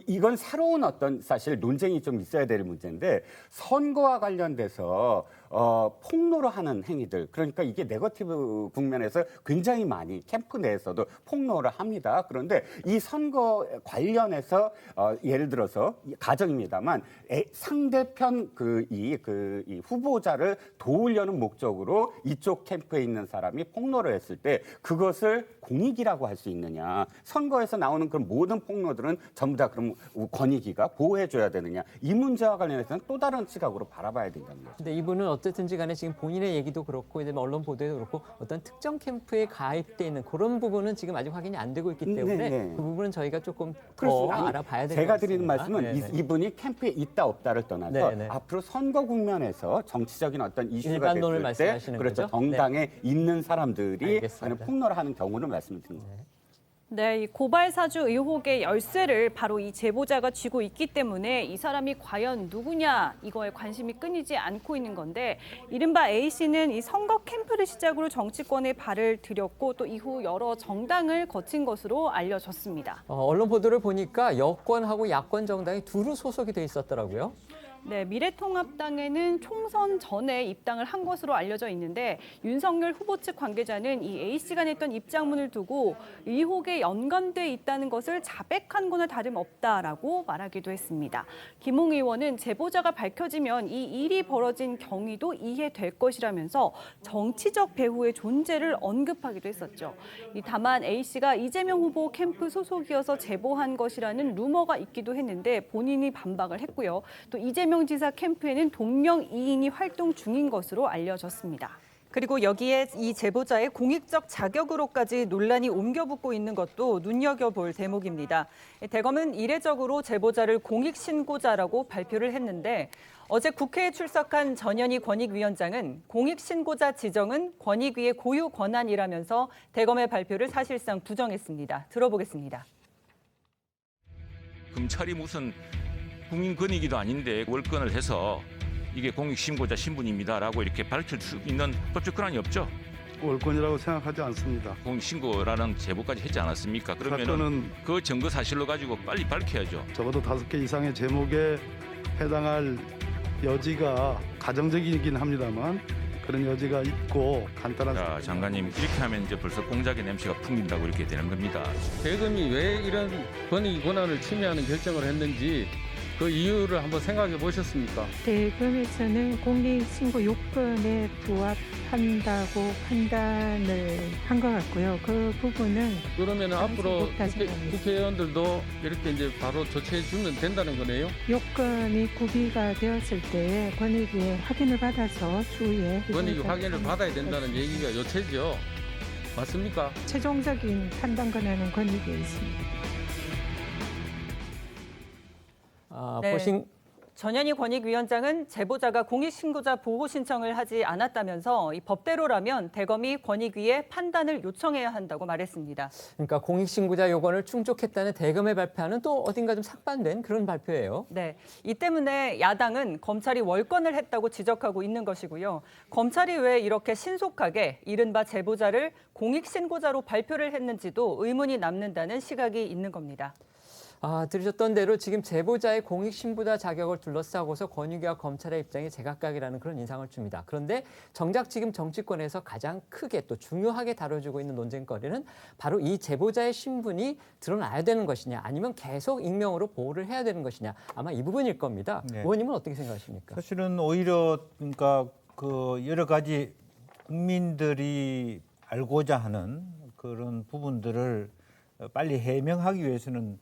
이건 새로운 어떤 사실 논쟁이 좀 있어야 될 문제인데 선거와 관련돼서 폭로를 하는 행위들. 그러니까 이게 네거티브 국면에서 굉장히 많이 캠프 내에서도 폭로를 합니다. 그런데 이 선거 관련해서 예를 들어서 가정입니다만 상대편 이 후보자를 도우려는 목적으로 이쪽 캠프에 있는 사람이 폭로를 했을 때 그것을 공익이라고 할 수 있느냐. 선거에서 나오는 그런 모든 폭로들은 전부 다 그럼 권익위가 보호해줘야 되느냐. 이 문제와 관련해서는 또 다른 시각으로 바라봐야 된다는 거죠. 근데 이분은 어쨌든지 간에 지금 본인의 얘기도 그렇고 언론 보도에도 그렇고 어떤 특정 캠프에 가입돼 있는 그런 부분은 지금 아직 확인이 안 되고 있기 때문에 그 부분은 저희가 조금 더 알아봐야 될 것 같습니다. 제가 드리는 말씀은 이분이 캠프에 있다 없다를 떠나서 앞으로 선거 국면에서 정치적인 어떤 이슈가 됐을 때 그렇죠. 정당에 있는 사람들이 폭로를 하는 경우를 말씀드린 겁니다. 네, 이 고발 사주 의혹의 열쇠를 바로 이 제보자가 쥐고 있기 때문에 이 사람이 과연 누구냐 이거에 관심이 끊이지 않고 있는 건데 이른바 A씨는 이 선거 캠프를 시작으로 정치권에 발을 들였고 또 이후 여러 정당을 거친 것으로 알려졌습니다. 언론 보도를 보니까 여권하고 야권 정당이 두루 소속이 돼 있었더라고요. 네, 미래통합당에는 총선 전에 입당을 한 것으로 알려져 있는데 윤석열 후보 측 관계자는 이 A씨가 냈던 입장문을 두고 의혹에 연관돼 있다는 것을 자백한 거나 다름없다라고 말하기도 했습니다. 김웅 의원은 제보자가 밝혀지면 이 일이 벌어진 경위도 이해될 것이라면서 정치적 배후의 존재를 언급하기도 했었죠. 다만 A씨가 이재명 후보 캠프 소속이어서 제보한 것이라는 루머가 있기도 했는데 본인이 반박을 했고요. 또 이재명 지사 캠프에는 동명이인이 활동 중인 것으로 알려졌습니다. 그리고 여기에 이 제보자의 공익적 자격으로까지 논란이 옮겨붙고 있는 것도 눈여겨볼 대목입니다. 대검은 이례적으로 제보자를 공익신고자라고 발표를 했는데 어제 국회에 출석한 전현희 권익위원장은 공익신고자 지정은 권익위의 고유 권한이라면서 대검의 발표를 사실상 부정했습니다. 들어보겠습니다. 검찰이 무슨 국민권익위도 아닌데 월권을 해서 이게 공익신고자 신분입니다라고 이렇게 밝힐 수 있는 법적 권한이 없죠. 월권이라고 생각하지 않습니다. 공익신고라는 제보까지 했지 않았습니까? 그러면 그 증거 사실로 가지고 빨리 밝혀야죠. 적어도 5개 이상의 제목에 해당할 여지가 가정적이긴 합니다만 그런 여지가 있고 간단한. 자, 장관님 이렇게 하면 이제 벌써 공작의 냄새가 풍긴다고 이렇게 되는 겁니다. 대검이 왜 이런 권익 권한을 침해하는 결정을 했는지 그 이유를 한번 생각해 보셨습니까? 대검에서는 공익신고 요건에 부합한다고 판단을 한 것 같고요. 그 부분은 그러면 앞으로 국회의원들도 이렇게 이제 바로 조치해 주면 된다는 거네요? 요건이 구비가 되었을 때 권익위에 확인을 받아서 추후에 권익위 확인을 받아야 된다는 얘기가 요체죠. 맞습니까? 최종적인 판단 권한은 권익위에 있습니다. 네. 전현희 권익위원장은 제보자가 공익신고자 보호 신청을 하지 않았다면서 이 법대로라면 대검이 권익위에 판단을 요청해야 한다고 말했습니다. 그러니까 공익신고자 요건을 충족했다는 대검의 발표는 또 어딘가 좀 삭반된 그런 발표예요. 네, 이 때문에 야당은 검찰이 월권을 했다고 지적하고 있는 것이고요. 검찰이 왜 이렇게 신속하게 이른바 제보자를 공익신고자로 발표를 했는지도 의문이 남는다는 시각이 있는 겁니다. 들으셨던 대로 지금 제보자의 공익신고자 자격을 둘러싸고서 권익위와 검찰의 입장이 제각각이라는 그런 인상을 줍니다. 그런데 정작 지금 정치권에서 가장 크게 또 중요하게 다뤄지고 있는 논쟁거리는 바로 이 제보자의 신분이 드러나야 되는 것이냐 아니면 계속 익명으로 보호를 해야 되는 것이냐 아마 이 부분일 겁니다. 네. 의원님은 어떻게 생각하십니까? 사실은 오히려 그러니까 그 여러 가지 국민들이 알고자 하는 그런 부분들을 빨리 해명하기 위해서는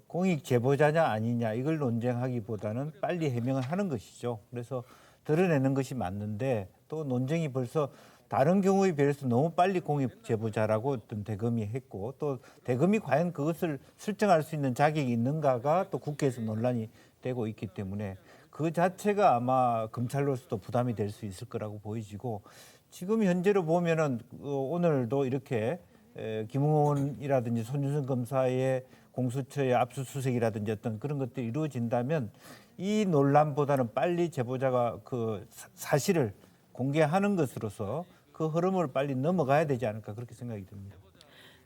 공익 제보자냐 아니냐 이걸 논쟁하기보다는 빨리 해명을 하는 것이죠. 그래서 드러내는 것이 맞는데 또 논쟁이 벌써 다른 경우에 비해서 너무 빨리 공익 제보자라고 어떤 대검이 했고 또 대검이 과연 그것을 설정할 수 있는 자격이 있는가가 또 국회에서 논란이 되고 있기 때문에 그 자체가 아마 검찰로서도 부담이 될 수 있을 거라고 보여지고 지금 현재로 보면은 오늘도 이렇게 김웅원이라든지 손준성 검사의 공수처의 압수수색이라든지 어떤 그런 것들이 이루어진다면 이 논란보다는 빨리 제보자가 그 사실을 공개하는 것으로서 그 흐름을 빨리 넘어가야 되지 않을까 그렇게 생각이 듭니다.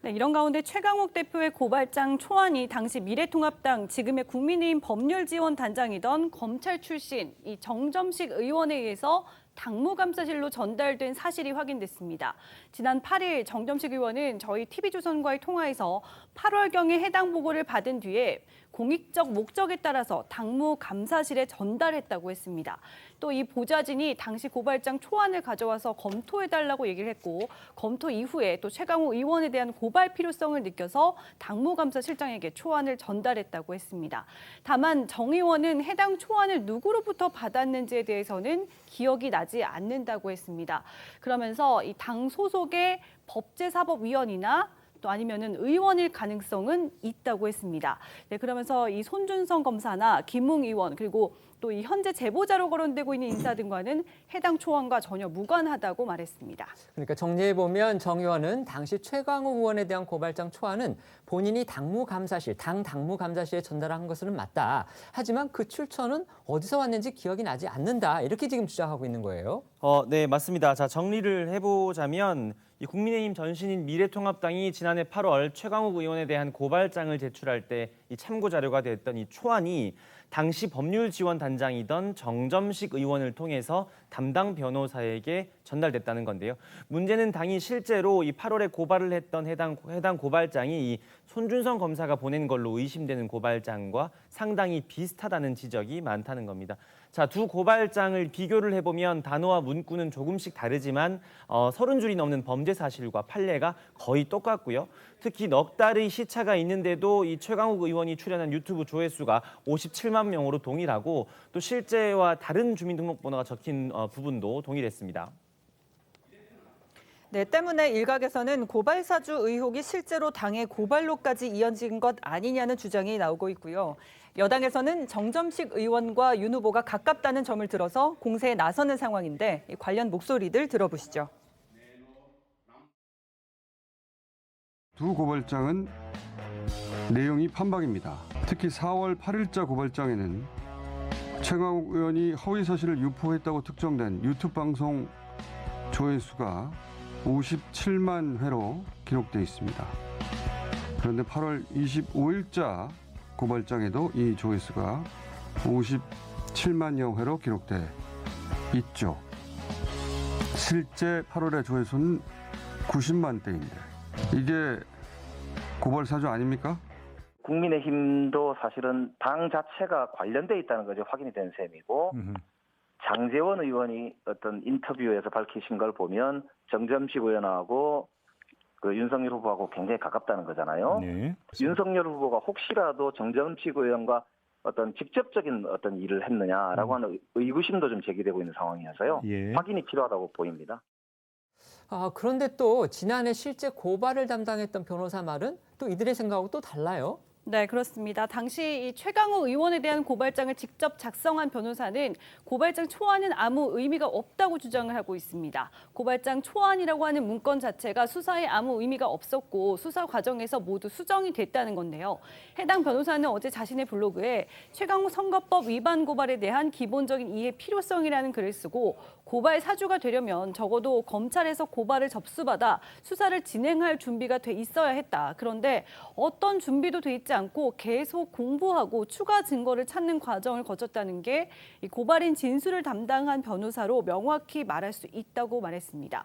네, 이런 가운데 최강욱 대표의 고발장 초안이 당시 미래통합당 지금의 국민의힘 법률지원단장이던 검찰 출신 이 정점식 의원에 의해서 당무감사실로 전달된 사실이 확인됐습니다. 지난 8일 정점식 의원은 저희 TV조선과의 통화에서 8월경에 해당 보고를 받은 뒤에 공익적 목적에 따라서 당무감사실에 전달했다고 했습니다. 또 이 보좌진이 당시 고발장 초안을 가져와서 검토해달라고 얘기를 했고 검토 이후에 또 최강욱 의원에 대한 고발 필요성을 느껴서 당무감사실장에게 초안을 전달했다고 했습니다. 다만 정 의원은 해당 초안을 누구로부터 받았는지에 대해서는 기억이 나지 않는다고 했습니다. 그러면서 이 당 소속의 법제사법위원이나 또 아니면은 의원일 가능성은 있다고 했습니다. 네, 그러면서 이 손준성 검사나 김웅 의원 그리고 또 이 현재 제보자로 거론되고 있는 인사 등과는 해당 초안과 전혀 무관하다고 말했습니다. 그러니까 정리해보면 정 의원은 당시 최강욱 의원에 대한 고발장 초안은 본인이 당무감사실, 당 당무감사실에 전달한 것은 맞다. 하지만 그 출처는 어디서 왔는지 기억이 나지 않는다. 이렇게 지금 주장하고 있는 거예요. 네, 맞습니다. 자, 정리를 해보자면 이 국민의힘 전신인 미래통합당이 지난해 8월 최강욱 의원에 대한 고발장을 제출할 때 이 참고 자료가 됐던 이 초안이 당시 법률지원단장이던 정점식 의원을 통해서 담당 변호사에게 전달됐다는 건데요. 문제는 당이 실제로 이 8월에 고발을 했던 해당 고발장이 이 손준성 검사가 보낸 걸로 의심되는 고발장과 상당히 비슷하다는 지적이 많다는 겁니다. 자, 두 고발장을 비교를 해보면 단어와 문구는 조금씩 다르지만 30줄이 넘는 범죄 사실과 판례가 거의 똑같고요. 특히 넉 달의 시차가 있는데도 이 최강욱 의원이 출연한 유튜브 조회수가 57만 명으로 동일하고 또 실제와 다른 주민등록번호가 적힌 부분도 동일했습니다. 네, 때문에 일각에서는 고발사주 의혹이 실제로 당의 고발로까지 이어진 것 아니냐는 주장이 나오고 있고요. 여당에서는 정점식 의원과 윤 후보가 가깝다는 점을 들어서 공세에 나서는 상황인데 관련 목소리들 들어보시죠. 두 고발장은 내용이 판박입니다. 특히 4월 8일자 고발장에는 최강욱 의원이 허위 사실을 유포했다고 특정된 유튜브 방송 조회수가 57만 회로 기록되어 있습니다. 그런데 8월 25일자 고발장에도 이 조회수가 57만여 회로 기록돼 있죠. 실제 8월의 조회수는 90만 대인데 이게 고발 사주 아닙니까? 국민의힘도 사실은 당 자체가 관련돼 있다는 것이 확인이 된 셈이고 장제원 의원이 어떤 인터뷰에서 밝히신 걸 보면 정점식 의원하고 그 윤석열 후보하고 굉장히 가깝다는 거잖아요. 네. 윤석열 후보가 혹시라도 정점식 의원과 어떤 직접적인 어떤 일을 했느냐라고 하는 의구심도 좀 제기되고 있는 상황이어서요. 예. 확인이 필요하다고 보입니다. 그런데 또 지난해 실제 고발을 담당했던 변호사 말은 또 이들의 생각하고 또 달라요. 네, 그렇습니다. 당시 이 최강욱 의원에 대한 고발장을 직접 작성한 변호사는 고발장 초안은 아무 의미가 없다고 주장을 하고 있습니다. 고발장 초안이라고 하는 문건 자체가 수사에 아무 의미가 없었고 수사 과정에서 모두 수정이 됐다는 건데요. 해당 변호사는 어제 자신의 블로그에 최강욱 선거법 위반 고발에 대한 기본적인 이해 필요성이라는 글을 쓰고 고발 사주가 되려면 적어도 검찰에서 고발을 접수받아 수사를 진행할 준비가 돼 있어야 했다. 그런데 어떤 준비도 돼 있지 않고 계속 공부하고 추가 증거를 찾는 과정을 거쳤다는 게 이 고발인 진술을 담당한 변호사로 명확히 말할 수 있다고 말했습니다.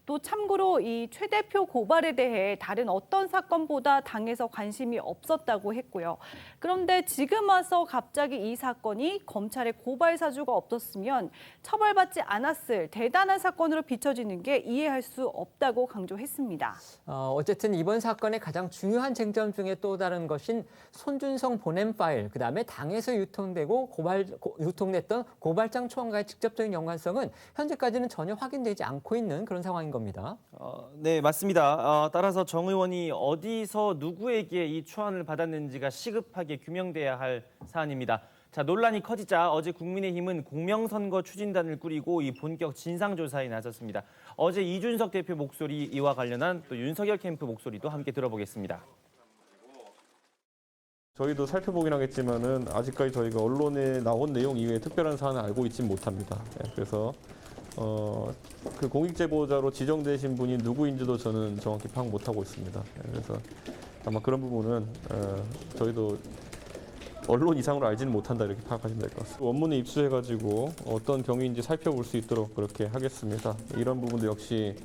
또 참고로 이 최 대표 고발에 대해 다른 어떤 사건보다 당에서 관심이 없었다고 했고요. 그런데 지금 와서 갑자기 이 사건이 검찰에 고발 사주가 없었으면 처벌받지 않았을 대단한 사건으로 비춰지는 게 이해할 수 없다고 강조했습니다. 어쨌든 이번 사건의 가장 중요한 쟁점 중에 또 다른 것인 손준성 보냄 파일, 그다음에 당에서 유통됐던 고발장 초안과의 직접적인 연관성은 현재까지는 전혀 확인되지 않고 있는 그런 상황인 겁니다. 네, 맞습니다. 따라서 정 의원이 어디서 누구에게 이 초안을 받았는지가 시급하게 규명돼야 할 사안입니다. 자, 논란이 커지자 어제 국민의힘은 공명선거 추진단을 꾸리고 이 본격 진상조사에 나섰습니다. 어제 이준석 대표 목소리 이와 관련한 또 윤석열 캠프 목소리도 함께 들어보겠습니다. 저희도 살펴보긴 하겠지만은 아직까지 저희가 언론에 나온 내용 이외에 특별한 사안을 알고 있지는 못합니다. 그래서 그 공익제보자로 지정되신 분이 누구인지도 저는 정확히 파악 못하고 있습니다. 그래서 아마 그런 부분은 저희도 언론 이상으로 알지는 못한다 이렇게 파악하시면 될 것 같습니다. 원문에 입수해가지고 어떤 경위인지 살펴볼 수 있도록 그렇게 하겠습니다. 이런 부분도 역시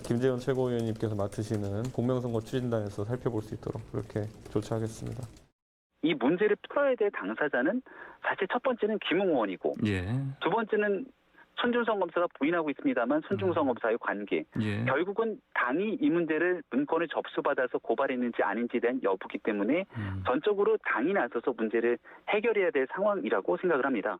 김재원 최고위원님께서 맡으시는 공명선거 추진단에서 살펴볼 수 있도록 그렇게 조치하겠습니다. 이 문제를 풀어야 될 당사자는 사실 첫 번째는 김웅 의원이고 두 번째는 손준성 검사가 부인하고 있습니다만 손준성 검사의 관계. 결국은 당이 이 문제를 문건을 접수받아서 고발했는지 아닌지에 대한 여부기 때문에 전적으로 당이 나서서 문제를 해결해야 될 상황이라고 생각을 합니다.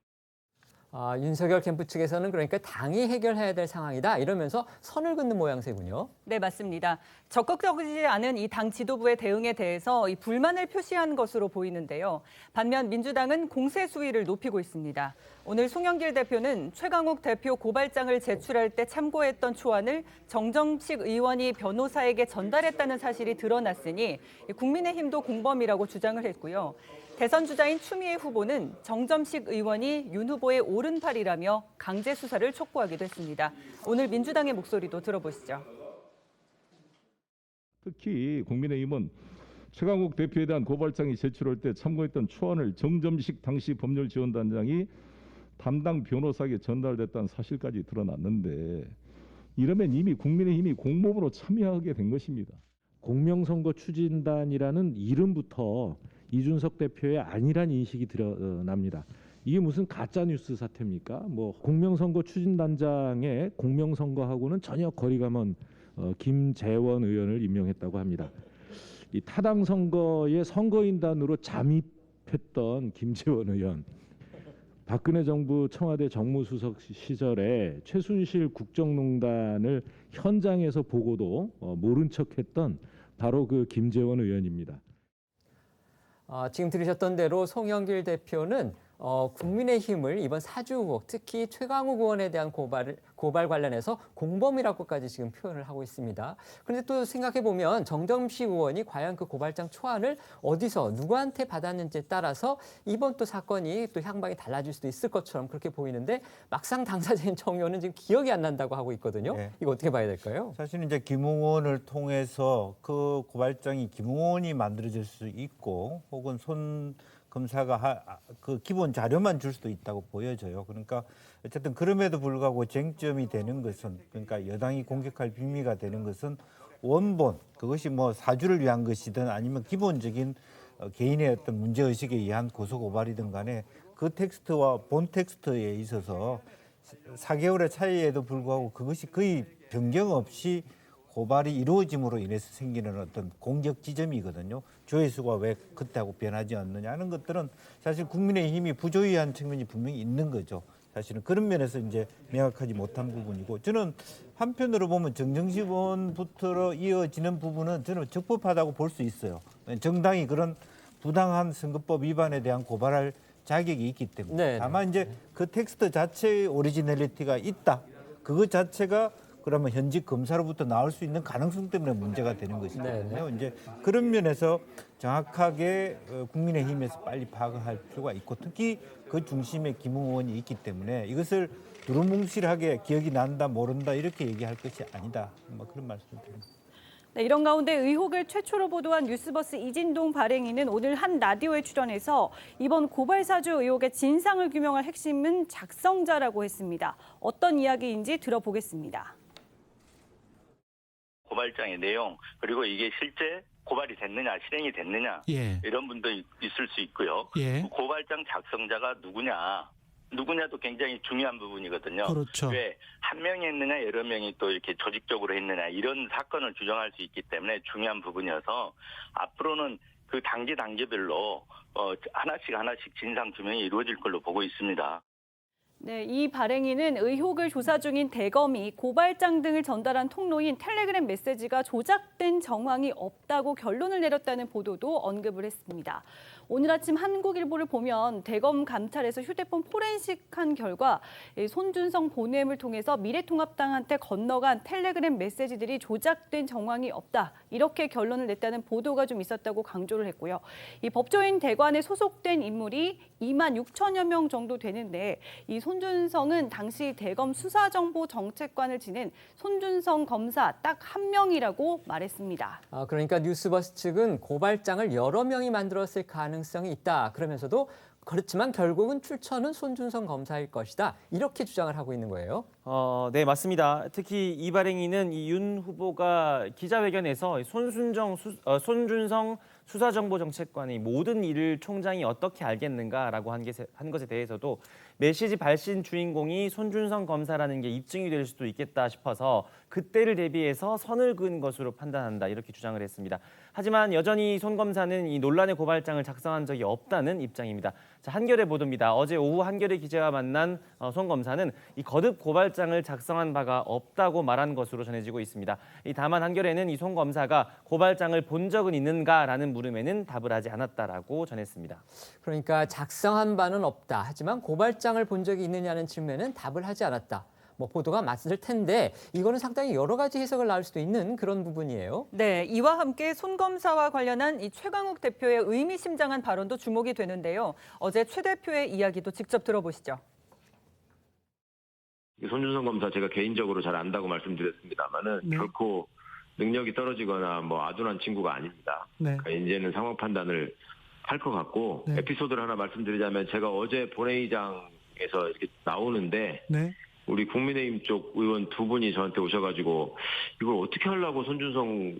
윤석열 캠프 측에서는 그러니까 당이 해결해야 될 상황이다 이러면서 선을 긋는 모양새군요. 네, 맞습니다. 적극적이지 않은 이 당 지도부의 대응에 대해서 이 불만을 표시한 것으로 보이는데요. 반면 민주당은 공세 수위를 높이고 있습니다. 오늘 송영길 대표는 최강욱 대표 고발장을 제출할 때 참고했던 초안을 정점식 의원이 변호사에게 전달했다는 사실이 드러났으니 국민의힘도 공범이라고 주장을 했고요. 대선 주자인 추미애 후보는 정점식 의원이 윤 후보의 오른팔이라며 강제 수사를 촉구하기도 했습니다. 오늘 민주당의 목소리도 들어보시죠. 특히 국민의힘은 최강욱 대표에 대한 고발장이 제출할 때 참고했던 초안을 정점식 당시 법률지원단장이 담당 변호사에게 전달됐다는 사실까지 드러났는데 이러면 이미 국민의힘이 공범으로 참여하게 된 것입니다. 공명선거 추진단이라는 이름부터 이준석 대표의 아니란 인식이 드러납니다. 이게 무슨 가짜뉴스 사태입니까? 뭐 공명선거 추진단장의 공명선거하고는 전혀 거리가 먼 김재원 의원을 임명했다고 합니다. 이 타당 선거의 선거인단으로 잠입했던 김재원 의원. 박근혜 정부 청와대 정무수석 시절에 최순실 국정농단을 현장에서 보고도 모른 척했던 바로 그 김재원 의원입니다. 지금 들으셨던 대로 송영길 대표는 국민의힘을 이번 사주 의혹, 특히 최강욱 의원에 대한 고발 관련해서 공범이라고까지 지금 표현을 하고 있습니다. 그런데 또 생각해보면 정점식 의원이 과연 그 고발장 초안을 어디서 누구한테 받았는지에 따라서 이번 또 사건이 또 향방이 달라질 수도 있을 것처럼 그렇게 보이는데 막상 당사자인 정 의원은 지금 기억이 안 난다고 하고 있거든요. 네. 이거 어떻게 봐야 될까요? 사실 이제 김웅 의원을 통해서 그 고발장이 김웅 의원이 만들어질 수 있고 혹은 손 검사가 그 기본 자료만 줄 수도 있다고 보여져요. 그러니까 어쨌든 그럼에도 불구하고 쟁점이 되는 것은 그러니까 여당이 공격할 빌미가 되는 것은 원본 그것이 뭐 사주를 위한 것이든 아니면 기본적인 개인의 어떤 문제의식에 의한 고소고발이든 간에 그 텍스트와 본 텍스트에 있어서 4개월의 차이에도 불구하고 그것이 거의 변경 없이 고발이 이루어짐으로 인해서 생기는 어떤 공격 지점이거든요. 조회수가 왜 그때하고 변하지 않느냐 하는 것들은 사실 국민의힘이 부조리한 측면이 분명히 있는 거죠. 사실은 그런 면에서 이제 명확하지 못한 부분이고 저는 한편으로 보면 정정식 의원부터 이어지는 부분은 저는 적법하다고 볼 수 있어요. 정당이 그런 부당한 선거법 위반에 대한 고발할 자격이 있기 때문에 다만 이제 그 텍스트 자체의 오리지널리티가 있다. 그거 자체가 그러면 현직 검사로부터 나올 수 있는 가능성 때문에 문제가 되는 것이거든요. 이제 그런 면에서 정확하게 국민의힘에서 빨리 파악할 필요가 있고 특히 그 중심에 김웅 의원이 있기 때문에 이것을 두루뭉실하게 기억이 난다 모른다 이렇게 얘기할 것이 아니다. 뭐 그런 말씀을 드립니다. 네, 이런 가운데 의혹을 최초로 보도한 뉴스버스 이진동 발행인은 오늘 한 라디오에 출연해서 이번 고발사주 의혹의 진상을 규명할 핵심은 작성자라고 했습니다. 어떤 이야기인지 들어보겠습니다. 고발장의 내용 그리고 이게 실제 고발이 됐느냐 실행이 됐느냐 이런 분도 있을 수 있고요. 고발장 작성자가 누구냐도 굉장히 중요한 부분이거든요. 그렇죠. 왜 한 명이 했느냐 여러 명이 또 이렇게 조직적으로 했느냐 이런 사건을 규정할 수 있기 때문에 중요한 부분이어서 앞으로는 그 단계별로 하나씩 진상 규명이 이루어질 걸로 보고 있습니다. 네, 이 발행인은 의혹을 조사 중인 대검이 고발장 등을 전달한 통로인 텔레그램 메시지가 조작된 정황이 없다고 결론을 내렸다는 보도도 언급을 했습니다. 오늘 아침 한국일보를 보면 대검 감찰에서 휴대폰 포렌식한 결과 손준성 보냄을 통해서 미래통합당한테 건너간 텔레그램 메시지들이 조작된 정황이 없다. 이렇게 결론을 냈다는 보도가 좀 있었다고 강조를 했고요. 이 법조인 대관에 소속된 인물이 2만 6천여 명 정도 되는데 이 손준성은 당시 대검 수사정보정책관을 지낸 손준성 검사 딱 한 명이라고 말했습니다. 그러니까 뉴스버스 측은 고발장을 여러 명이 만들었을 가능성이 있다. 그러면서도 그렇지만 결국은 출처는 손준성 검사일 것이다. 이렇게 주장을 하고 있는 거예요. 네, 맞습니다. 특히 이 발행인은 이 윤 후보가 기자회견에서 손준성 수사정보정책관의 모든 일을 총장이 어떻게 알겠는가라고 한 것에 대해서도 메시지 발신 주인공이 손준성 검사라는 게 입증이 될 수도 있겠다 싶어서 그때를 대비해서 선을 그은 것으로 판단한다 이렇게 주장을 했습니다. 하지만 여전히 손 검사는 이 논란의 고발장을 작성한 적이 없다는 입장입니다. 자, 한겨레 보도입니다. 어제 오후 한겨레 기자와 만난 손 검사는 이 거듭 고발장을 작성한 바가 없다고 말한 것으로 전해지고 있습니다. 다만 한겨레는 이 손 검사가 고발장을 본 적은 있는가라는 물음에는 답을 하지 않았다라고 전했습니다. 그러니까 작성한 바는 없다. 하지만 고발장을 본 적이 있느냐는 질문에는 답을 하지 않았다. 보도가 맞을 텐데 이거는 상당히 여러 가지 해석을 나올 수도 있는 그런 부분이에요. 네, 이와 함께 손 검사와 관련한 이 최강욱 대표의 의미심장한 발언도 주목이 되는데요. 어제 최 대표의 이야기도 직접 들어보시죠. 손준성 검사 제가 개인적으로 잘 안다고 말씀드렸습니다만은 결코 능력이 떨어지거나 아둔한 친구가 아닙니다. 그러니까 이제는 상황 판단을 할 것 같고 에피소드를 하나 말씀드리자면 제가 어제 본회의장에서 이렇게 나오는데 우리 국민의힘 쪽 의원 두 분이 저한테 오셔가지고 이걸 어떻게 하려고 손준성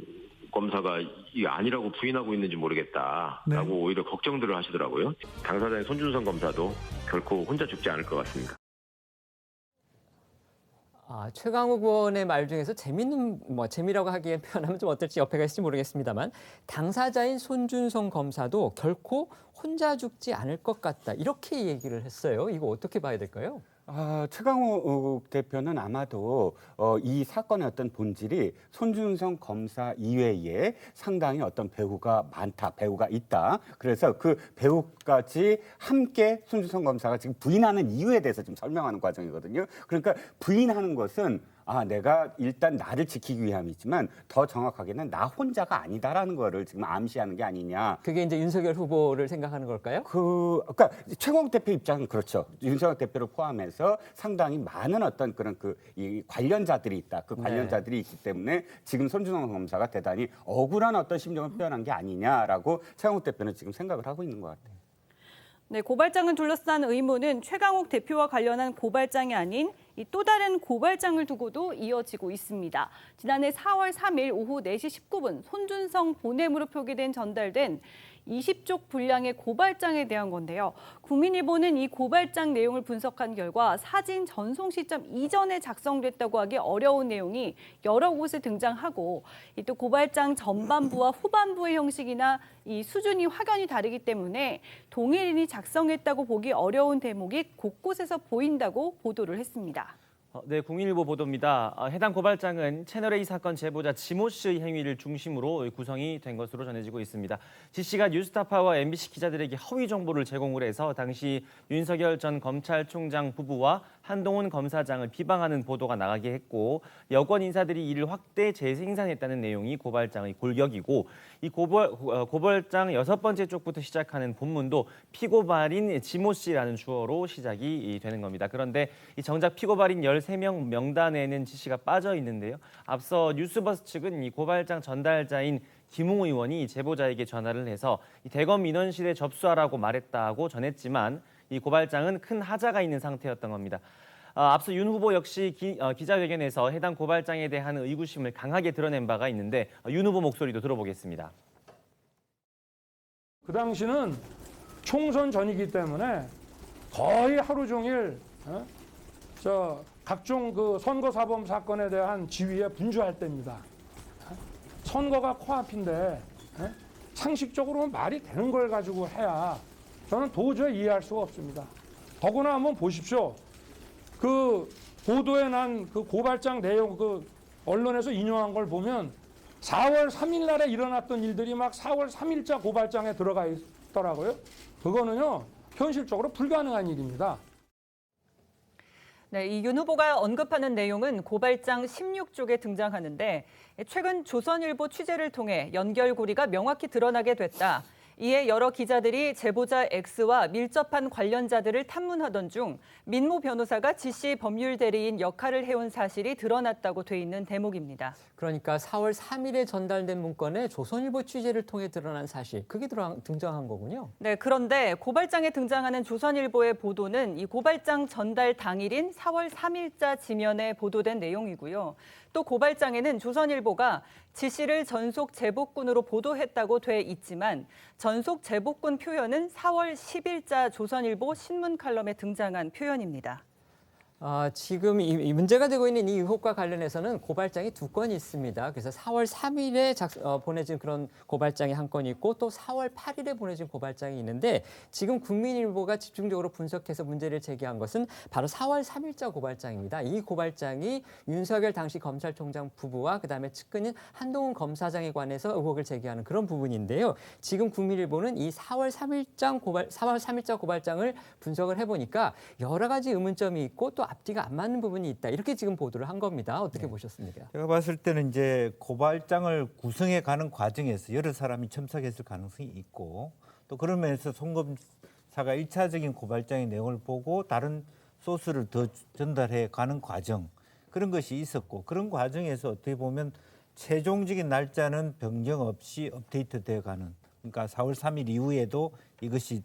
검사가 이게 아니라고 부인하고 있는지 모르겠다라고 오히려 걱정들을 하시더라고요. 당사자인 손준성 검사도 결코 혼자 죽지 않을 것 같습니다. 최강욱 의원의 말 중에서 재미라고 하기에 표현하면 좀 어떨지 옆에가 있을지 모르겠습니다만 당사자인 손준성 검사도 결코 혼자 죽지 않을 것 같다. 이렇게 얘기를 했어요. 이거 어떻게 봐야 될까요? 최강욱 대표는 아마도 이 사건의 어떤 본질이 손준성 검사 이외에 상당히 어떤 배후가 있다. 그래서 그 배후까지 함께 손준성 검사가 지금 부인하는 이유에 대해서 좀 설명하는 과정이거든요. 그러니까 부인하는 것은 내가 일단 나를 지키기 위함이지만 더 정확하게는 나 혼자가 아니다라는 거를 지금 암시하는 게 아니냐. 그게 이제 윤석열 후보를 생각하는 걸까요? 그러니까 최강욱 대표 입장은 그렇죠. 윤석열 대표를 포함해서 상당히 많은 어떤 그런 이 관련자들이 있다. 그 관련자들이 있기 때문에 지금 손준성 검사가 대단히 억울한 어떤 심정을 표현한 게 아니냐라고 최강욱 대표는 지금 생각을 하고 있는 것 같아요. 네, 고발장을 둘러싼 의문은 최강욱 대표와 관련한 고발장이 아닌 또 다른 고발장을 두고도 이어지고 있습니다. 지난해 4월 3일 오후 4시 19분 손준성 보냄으로 전달된 20쪽 분량의 고발장에 대한 건데요. 국민일보는 이 고발장 내용을 분석한 결과 사진 전송 시점 이전에 작성됐다고 하기 어려운 내용이 여러 곳에 등장하고 또 고발장 전반부와 후반부의 형식이나 이 수준이 확연히 다르기 때문에 동일인이 작성했다고 보기 어려운 대목이 곳곳에서 보인다고 보도를 했습니다. 네, 국민일보 보도입니다. 해당 고발장은 채널A 사건 제보자 지모 씨의 행위를 중심으로 구성이 된 것으로 전해지고 있습니다. 지 씨가 뉴스타파와 MBC 기자들에게 허위 정보를 제공을 해서 당시 윤석열 전 검찰총장 부부와 한동훈 검사장을 비방하는 보도가 나가게 했고 여권 인사들이 이를 확대 재생산했다는 내용이 고발장의 골격이고 이 고발장 6번째 쪽부터 시작하는 본문도 피고발인 지모 씨라는 주어로 시작이 되는 겁니다. 그런데 이 정작 피고발인 13명 명단에는 지 씨가 빠져 있는데요. 앞서 뉴스버스 측은 이 고발장 전달자인 김웅 의원이 제보자에게 전화를 해서 이 대검 민원실에 접수하라고 말했다고 전했지만 이 고발장은 큰 하자가 있는 상태였던 겁니다. 앞서 윤 후보 역시 기자회견에서 해당 고발장에 대한 의구심을 강하게 드러낸 바가 있는데 윤 후보 목소리도 들어보겠습니다. 그 당시는 총선 전이기 때문에 거의 하루 종일 각종 그 선거사범 사건에 대한 지휘에 분주할 때입니다. 선거가 코앞인데 상식적으로 말이 되는 걸 가지고 해야 저는 도저히 이해할 수가 없습니다. 더구나 한번 보십시오. 그 보도에 난 그 고발장 내용 그 언론에서 인용한 걸 보면 4월 3일 날에 일어났던 일들이 막 4월 3일자 고발장에 들어가 있더라고요. 그거는요 현실적으로 불가능한 일입니다. 네, 이 윤 후보가 언급하는 내용은 고발장 16쪽에 등장하는데 최근 조선일보 취재를 통해 연결고리가 명확히 드러나게 됐다. 이에 여러 기자들이 제보자 X와 밀접한 관련자들을 탐문하던 중 민모 변호사가 지 씨 법률 대리인 역할을 해온 사실이 드러났다고 돼 있는 대목입니다. 그러니까 4월 3일에 전달된 문건에 조선일보 취재를 통해 드러난 사실, 그게 등장한 거군요. 네, 그런데 고발장에 등장하는 조선일보의 보도는 이 고발장 전달 당일인 4월 3일자 지면에 보도된 내용이고요. 또 고발장에는 조선일보가 지 씨를 전속 제복군으로 보도했다고 돼 있지만 전속 제복군 표현은 4월 10일자 조선일보 신문 칼럼에 등장한 표현입니다. 지금 이 문제가 되고 있는 이 의혹과 관련해서는 고발장이 2건이 있습니다. 그래서 4월 3일에 보내진 그런 고발장이 한 건이 있고 또 4월 8일에 보내진 고발장이 있는데 지금 국민일보가 집중적으로 분석해서 문제를 제기한 것은 바로 4월 3일자 고발장입니다. 이 고발장이 윤석열 당시 검찰총장 부부와 그다음에 측근인 한동훈 검사장에 관해서 의혹을 제기하는 그런 부분인데요. 지금 국민일보는 이 4월 3일자 고발장을 분석을 해보니까 여러 가지 의문점이 있고 또 앞뒤가 안 맞는 부분이 있다. 이렇게 지금 보도를 한 겁니다. 어떻게 보셨습니까? 제가 봤을 때는 이제 고발장을 구성해 가는 과정에서 여러 사람이 첨삭했을 가능성이 있고 또 그런 면에서 송 검사가 1차적인 고발장의 내용을 보고 다른 소스를 더 전달해 가는 과정 그런 것이 있었고 그런 과정에서 어떻게 보면 최종적인 날짜는 변경 없이 업데이트되어 가는 그러니까 4월 3일 이후에도 이것이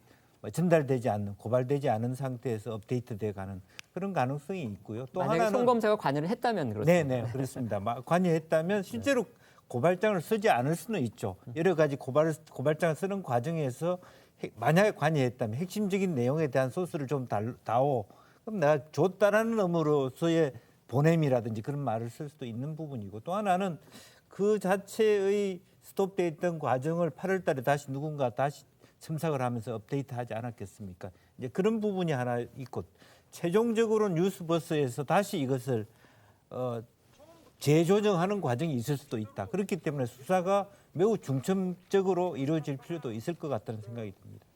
전달되지 않는 고발되지 않은 상태에서 업데이트돼 가는 그런 가능성이 있고요. 또 만약에 하나는 송 검사가 관여를 했다면 그렇습니다. 네, 그렇습니다. 관여했다면 실제로 고발장을 쓰지 않을 수는 있죠. 여러 가지 고발장을 쓰는 과정에서 만약에 관여했다면 핵심적인 내용에 대한 소스를 좀 다오. 그럼 내가 줬다라는 의무로서의 보냄이라든지 그런 말을 쓸 수도 있는 부분이고 또 하나는 그 자체의 스톱돼 있던 과정을 8월 달에 다시 누군가 다시 첨삭을 하면서 업데이트하지 않았겠습니까? 이제 그런 부분이 하나 있고 최종적으로 뉴스버스에서 다시 이것을 재조정하는 과정이 있을 수도 있다. 그렇기 때문에 수사가 매우 중점적으로 이루어질 필요도 있을 것 같다는 생각이 듭니다.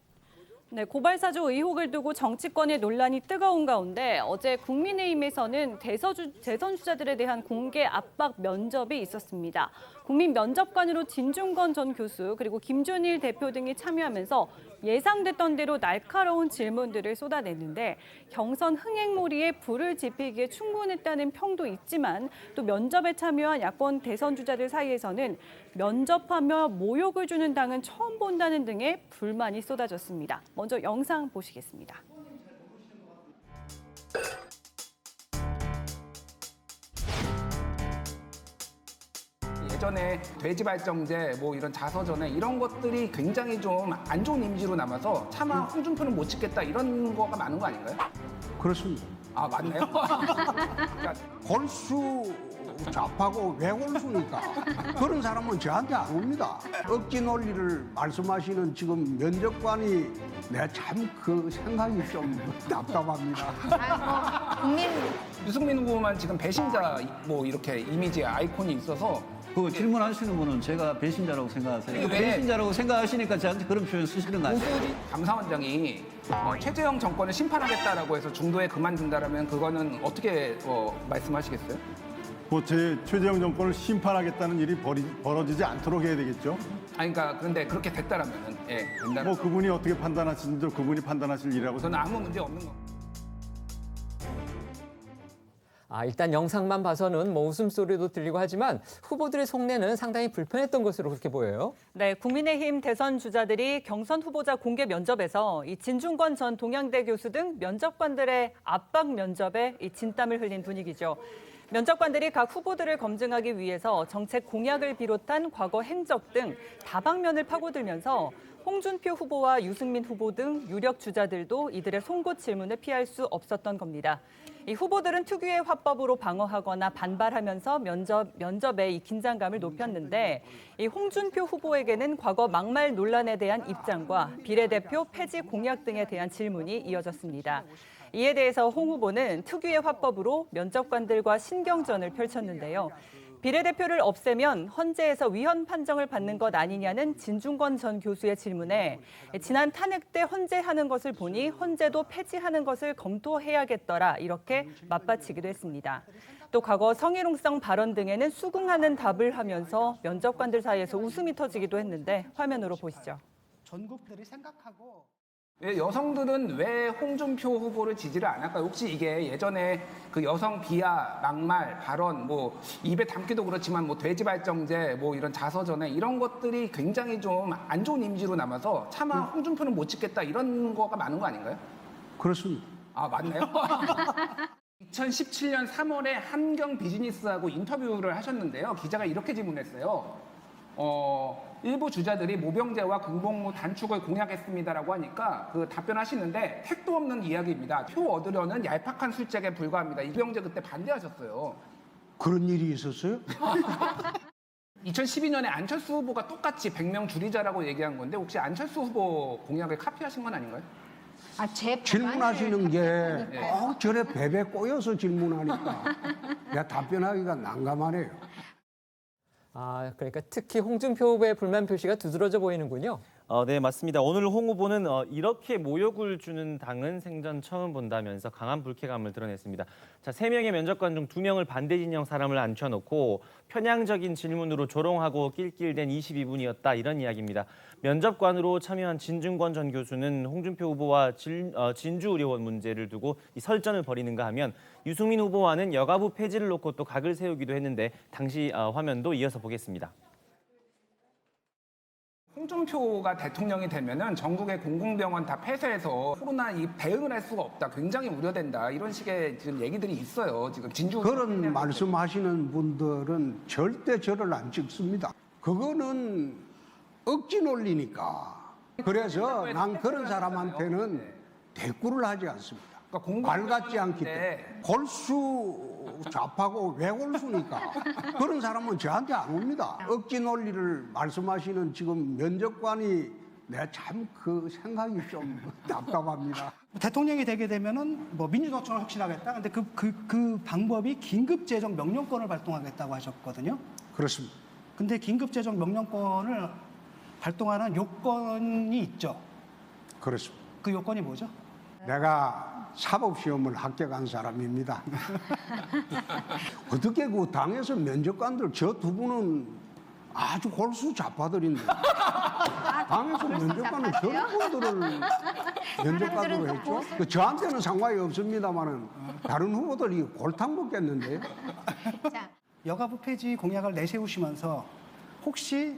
네, 고발사주 의혹을 두고 정치권의 논란이 뜨거운 가운데 어제 국민의힘에서는 대선 주자들에 대한 공개 압박 면접이 있었습니다. 국민면접관으로 진중권 전 교수 그리고 김준일 대표 등이 참여하면서 예상됐던 대로 날카로운 질문들을 쏟아냈는데 경선 흥행몰이에 불을 지피기에 충분했다는 평도 있지만 또 면접에 참여한 야권 대선 주자들 사이에서는 면접하며 모욕을 주는 당은 처음 본다는 등의 불만이 쏟아졌습니다. 먼저 영상 보시겠습니다. 예전에 돼지발정제 뭐 이런 자서전에 이런 것들이 굉장히 좀 안 좋은 이미지로 남아서 차마 홍준표는 못 찍겠다 이런 거가 많은 거 아닌가요? 그렇습니다. 아 맞나요? 그러니까 골수 좌파고 왜 골수니까 그런 사람은 저한테 안 옵니다. 억지 논리를 말씀하시는 지금 면접관이 내가 참 그 생각이 좀 답답합니다. 국민 유승민 후보만 지금 배신자 뭐 이렇게 이미지 아이콘이 있어서 그 질문하시는 분은 제가 배신자라고 생각하세요. 배신자라고 생각하시니까 저한테 그런 표현 쓰시는 거 아니에요? 오수지 감사원장이 최재형 정권을 심판하겠다라고 해서 중도에 그만둔다라면 그거는 어떻게 말씀하시겠어요? 뭐 제 최재형 정권을 심판하겠다는 일이 벌어지지 않도록 해야 되겠죠. 아니 그러니까 그런데 그렇게 됐다라면은 된다면 뭐 그분이 어떻게 판단하시는지 그분이 판단하실 일이라고 저는 아무 문제 없는 거. 일단 영상만 봐서는 뭐 웃음소리도 들리고 하지만 후보들의 속내는 상당히 불편했던 것으로 그렇게 보여요. 네, 국민의힘 대선 주자들이 경선 후보자 공개 면접에서 이 진중권 전 동양대 교수 등 면접관들의 압박 면접에 이 진땀을 흘린 분위기죠. 면접관들이 각 후보들을 검증하기 위해서 정책 공약을 비롯한 과거 행적 등 다방면을 파고들면서 홍준표 후보와 유승민 후보 등 유력 주자들도 이들의 송곳 질문을 피할 수 없었던 겁니다. 이 후보들은 특유의 화법으로 방어하거나 반발하면서 면접의 이 긴장감을 높였는데 이 홍준표 후보에게는 과거 막말 논란에 대한 입장과 비례대표 폐지 공약 등에 대한 질문이 이어졌습니다. 이에 대해서 홍 후보는 특유의 화법으로 면접관들과 신경전을 펼쳤는데요. 비례대표를 없애면 헌재에서 위헌 판정을 받는 것 아니냐는 진중권 전 교수의 질문에 지난 탄핵 때 헌재하는 것을 보니 헌재도 폐지하는 것을 검토해야겠더라 이렇게 맞받치기도 했습니다. 또 과거 성희롱성 발언 등에는 수긍하는 답을 하면서 면접관들 사이에서 웃음이 터지기도 했는데 화면으로 보시죠. 전국들이 생각하고 여성들은 왜 홍준표 후보를 지지를 안 할까요? 혹시 이게 예전에 그 여성 비하, 막말, 발언, 뭐 입에 담기도 그렇지만 뭐 돼지발정제, 뭐 이런 자서전에 이런 것들이 굉장히 좀 안 좋은 이미지로 남아서 차마 홍준표는 못 찍겠다 이런 거가 많은 거 아닌가요? 그렇습니다. 아 맞나요? 2017년 3월에 한경 비즈니스하고 인터뷰를 하셨는데요. 기자가 이렇게 질문했어요. 일부 주자들이 모병제와 군복무 단축을 공약했습니다라고 하니까 그 답변하시는데 택도 없는 이야기입니다. 표 얻으려는 얄팍한 술책에 불과합니다. 모병제 그때 반대하셨어요. 그런 일이 있었어요? 2012년에 안철수 후보가 똑같이 100명 줄이자라고 얘기한 건데 혹시 안철수 후보 공약을 카피하신 건 아닌가요? 질문하시는 게 저래 베베 꼬여서 질문하니까 내가 답변하기가 난감하네요. 그러니까 특히 홍준표 후보의 불만 표시가 두드러져 보이는군요. 네, 맞습니다. 오늘 홍 후보는 이렇게 모욕을 주는 당은 생전 처음 본다면서 강한 불쾌감을 드러냈습니다. 자, 3명의 면접관 중 2명을 반대 진영 사람을 앉혀놓고 편향적인 질문으로 조롱하고 낄낄댄 22분이었다 이런 이야기입니다. 면접관으로 참여한 진중권 전 교수는 홍준표 후보와 진주의료원 문제를 두고 이 설전을 벌이는가 하면 유승민 후보와는 여가부 폐지를 놓고 또 각을 세우기도 했는데 당시 화면도 이어서 보겠습니다. 홍준표가 대통령이 되면은 전국의 공공병원 다 폐쇄해서 코로나 대응을 할 수가 없다. 굉장히 우려된다. 이런 식의 지금 얘기들이 있어요. 지금 진주 그런 말씀하시는 분들은 절대 저를 안 찍습니다. 그거는 억지 논리니까. 그래서 난 그런 사람한테는 대꾸를 하지 않습니다. 말 같지 않기 때문에. 골수 좌파고 왜 골수니까. 그런 사람은 저한테 안 옵니다. 억지 논리를 말씀하시는 지금 면접관이 내가 참 그 생각이 좀 답답합니다. 대통령이 되게 되면은 뭐 민주노총을 혁신하겠다. 근데 그 방법이 긴급재정 명령권을 발동하겠다고 하셨거든요. 그렇습니다. 근데 긴급재정 명령권을 발동하는 요건이 있죠. 그렇습니다. 그 요건이 뭐죠? 내가 사법시험을 합격한 사람입니다. 어떻게 그 당에서 면접관들 저 두 분은 아주 골수 좌파들인데 당에서 면접관은 저런 분들을 면접관으로 했죠. 저한테는 상관이 없습니다만은 다른 후보들이 골탕 먹겠는데요. 여가부 폐지 공약을 내세우시면서 혹시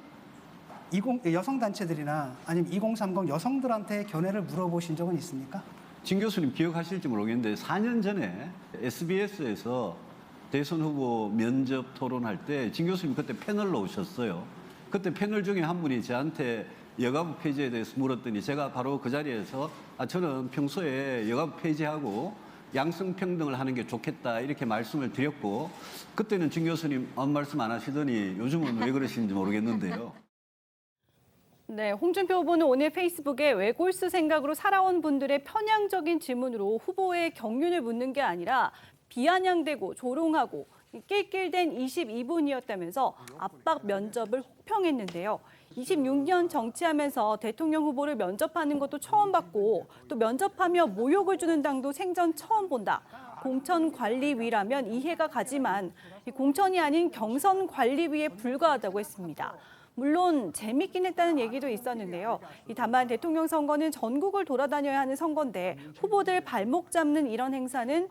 여성단체들이나 아니면 2030 여성들한테 견해를 물어보신 적은 있습니까? 진 교수님 기억하실지 모르겠는데 4년 전에 SBS에서 대선 후보 면접 토론할 때 진 교수님 그때 패널로 오셨어요. 그때 패널 중에 한 분이 저한테 여가부 폐지에 대해서 물었더니 제가 바로 그 자리에서 저는 평소에 여가부 폐지하고 양성평등을 하는 게 좋겠다 이렇게 말씀을 드렸고 그때는 진 교수님 아무 말씀 안 하시더니 요즘은 왜 그러시는지 모르겠는데요. 네, 홍준표 후보는 오늘 페이스북에 외골수 생각으로 살아온 분들의 편향적인 질문으로 후보의 경륜을 묻는 게 아니라 비아냥대고 조롱하고 낄낄댄 22분이었다면서 압박 면접을 혹평했는데요. 26년 정치하면서 대통령 후보를 면접하는 것도 처음 봤고 또 면접하며 모욕을 주는 당도 생전 처음 본다. 공천관리위라면 이해가 가지만 공천이 아닌 경선관리위에 불과하다고 했습니다. 물론 재밌긴 했다는 얘기도 있었는데요. 다만 대통령 선거는 전국을 돌아다녀야 하는 선거인데 후보들 발목 잡는 이런 행사는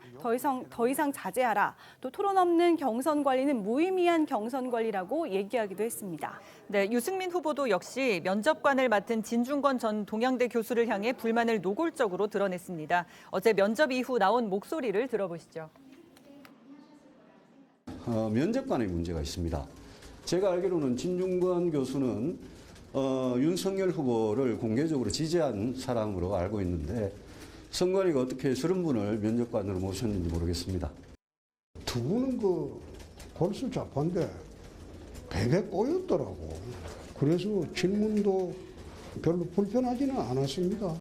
더 이상 자제하라. 또 토론 없는 경선 관리는 무의미한 경선 관리라고 얘기하기도 했습니다. 네, 유승민 후보도 역시 면접관을 맡은 진중권 전 동양대 교수를 향해 불만을 노골적으로 드러냈습니다. 어제 면접 이후 나온 목소리를 들어보시죠. 면접관의 문제가 있습니다. 제가 알기로는 진중권 교수는 윤석열 후보를 공개적으로 지지한 사람으로 알고 있는데 선관위가 어떻게 저런 분을 면접관으로 모셨는지 모르겠습니다. 두 분은 그 골수 좌파인데 베개 꼬였더라고. 그래서 질문도 별로 불편하지는 않았습니다.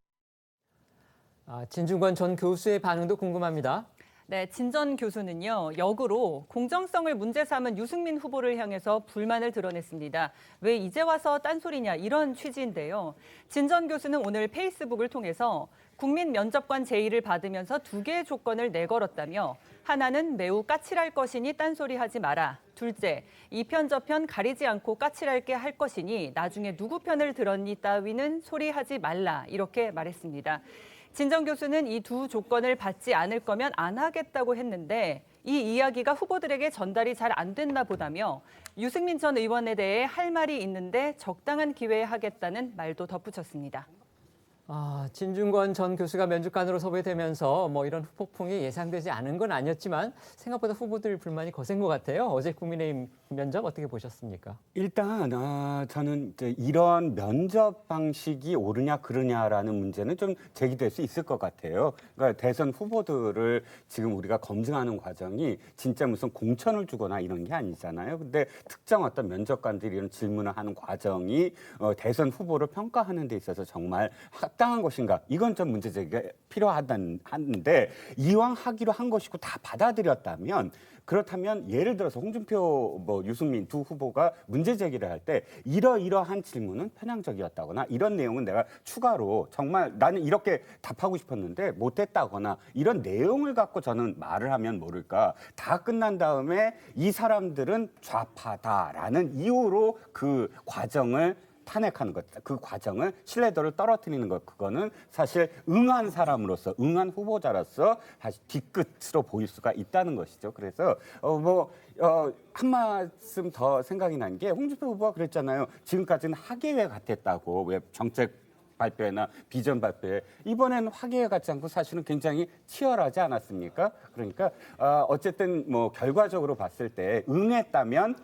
진중권 전 교수의 반응도 궁금합니다. 네, 진 전 교수는요, 역으로 공정성을 문제 삼은 유승민 후보를 향해서 불만을 드러냈습니다. 왜 이제 와서 딴소리냐 이런 취지인데요. 진 전 교수는 오늘 페이스북을 통해서 국민 면접관 제의를 받으면서 두 개의 조건을 내걸었다며 하나는 매우 까칠할 것이니 딴소리하지 마라. 둘째, 이편 저편 가리지 않고 까칠하게 할 것이니 나중에 누구 편을 들었니 따위는 소리하지 말라. 이렇게 말했습니다. 진 전 교수는 이 두 조건을 받지 않을 거면 안 하겠다고 했는데 이 이야기가 후보들에게 전달이 잘 안 됐나 보다며 유승민 전 의원에 대해 할 말이 있는데 적당한 기회에 하겠다는 말도 덧붙였습니다. 진중권 전 교수가 면접관으로 섭외되면서 이런 후폭풍이 예상되지 않은 건 아니었지만 생각보다 후보들 불만이 거센 것 같아요. 어제 국민의힘 면접 어떻게 보셨습니까? 일단 저는 이제 이런 면접 방식이 옳으냐 그르냐라는 문제는 좀 제기될 수 있을 것 같아요. 그러니까 대선 후보들을 지금 우리가 검증하는 과정이 진짜 무슨 공천을 주거나 이런 게 아니잖아요. 근데 특정 어떤 면접관들이 이런 질문을 하는 과정이 대선 후보를 평가하는 데 있어서 정말 합당한 것인가? 이건 좀 문제 제기가 필요하다는데 이왕 하기로 한 것이고 다 받아들였다면 그렇다면 예를 들어서 홍준표, 유승민 두 후보가 문제 제기를 할 때 이러이러한 질문은 편향적이었다거나 이런 내용은 내가 추가로 정말 나는 이렇게 답하고 싶었는데 못했다거나 이런 내용을 갖고 저는 말을 하면 모를까. 다 끝난 다음에 이 사람들은 좌파다라는 이유로 그 과정을 탄핵하는 것, 그 과정을 신뢰도를 떨어뜨리는 것, 그거는 사실 응한 사람으로서, 응한 후보자로서 다시 뒤끝으로 보일 수가 있다는 것이죠. 그래서 한 말씀 더 생각이 난 게 홍준표 후보가 그랬잖아요. 지금까지는 학예회 같았다고. 왜 정책 발표나 비전 발표에 이번에는 학예회 같지 않고 사실은 굉장히 치열하지 않았습니까? 그러니까 어쨌든 결과적으로 봤을 때 응했다면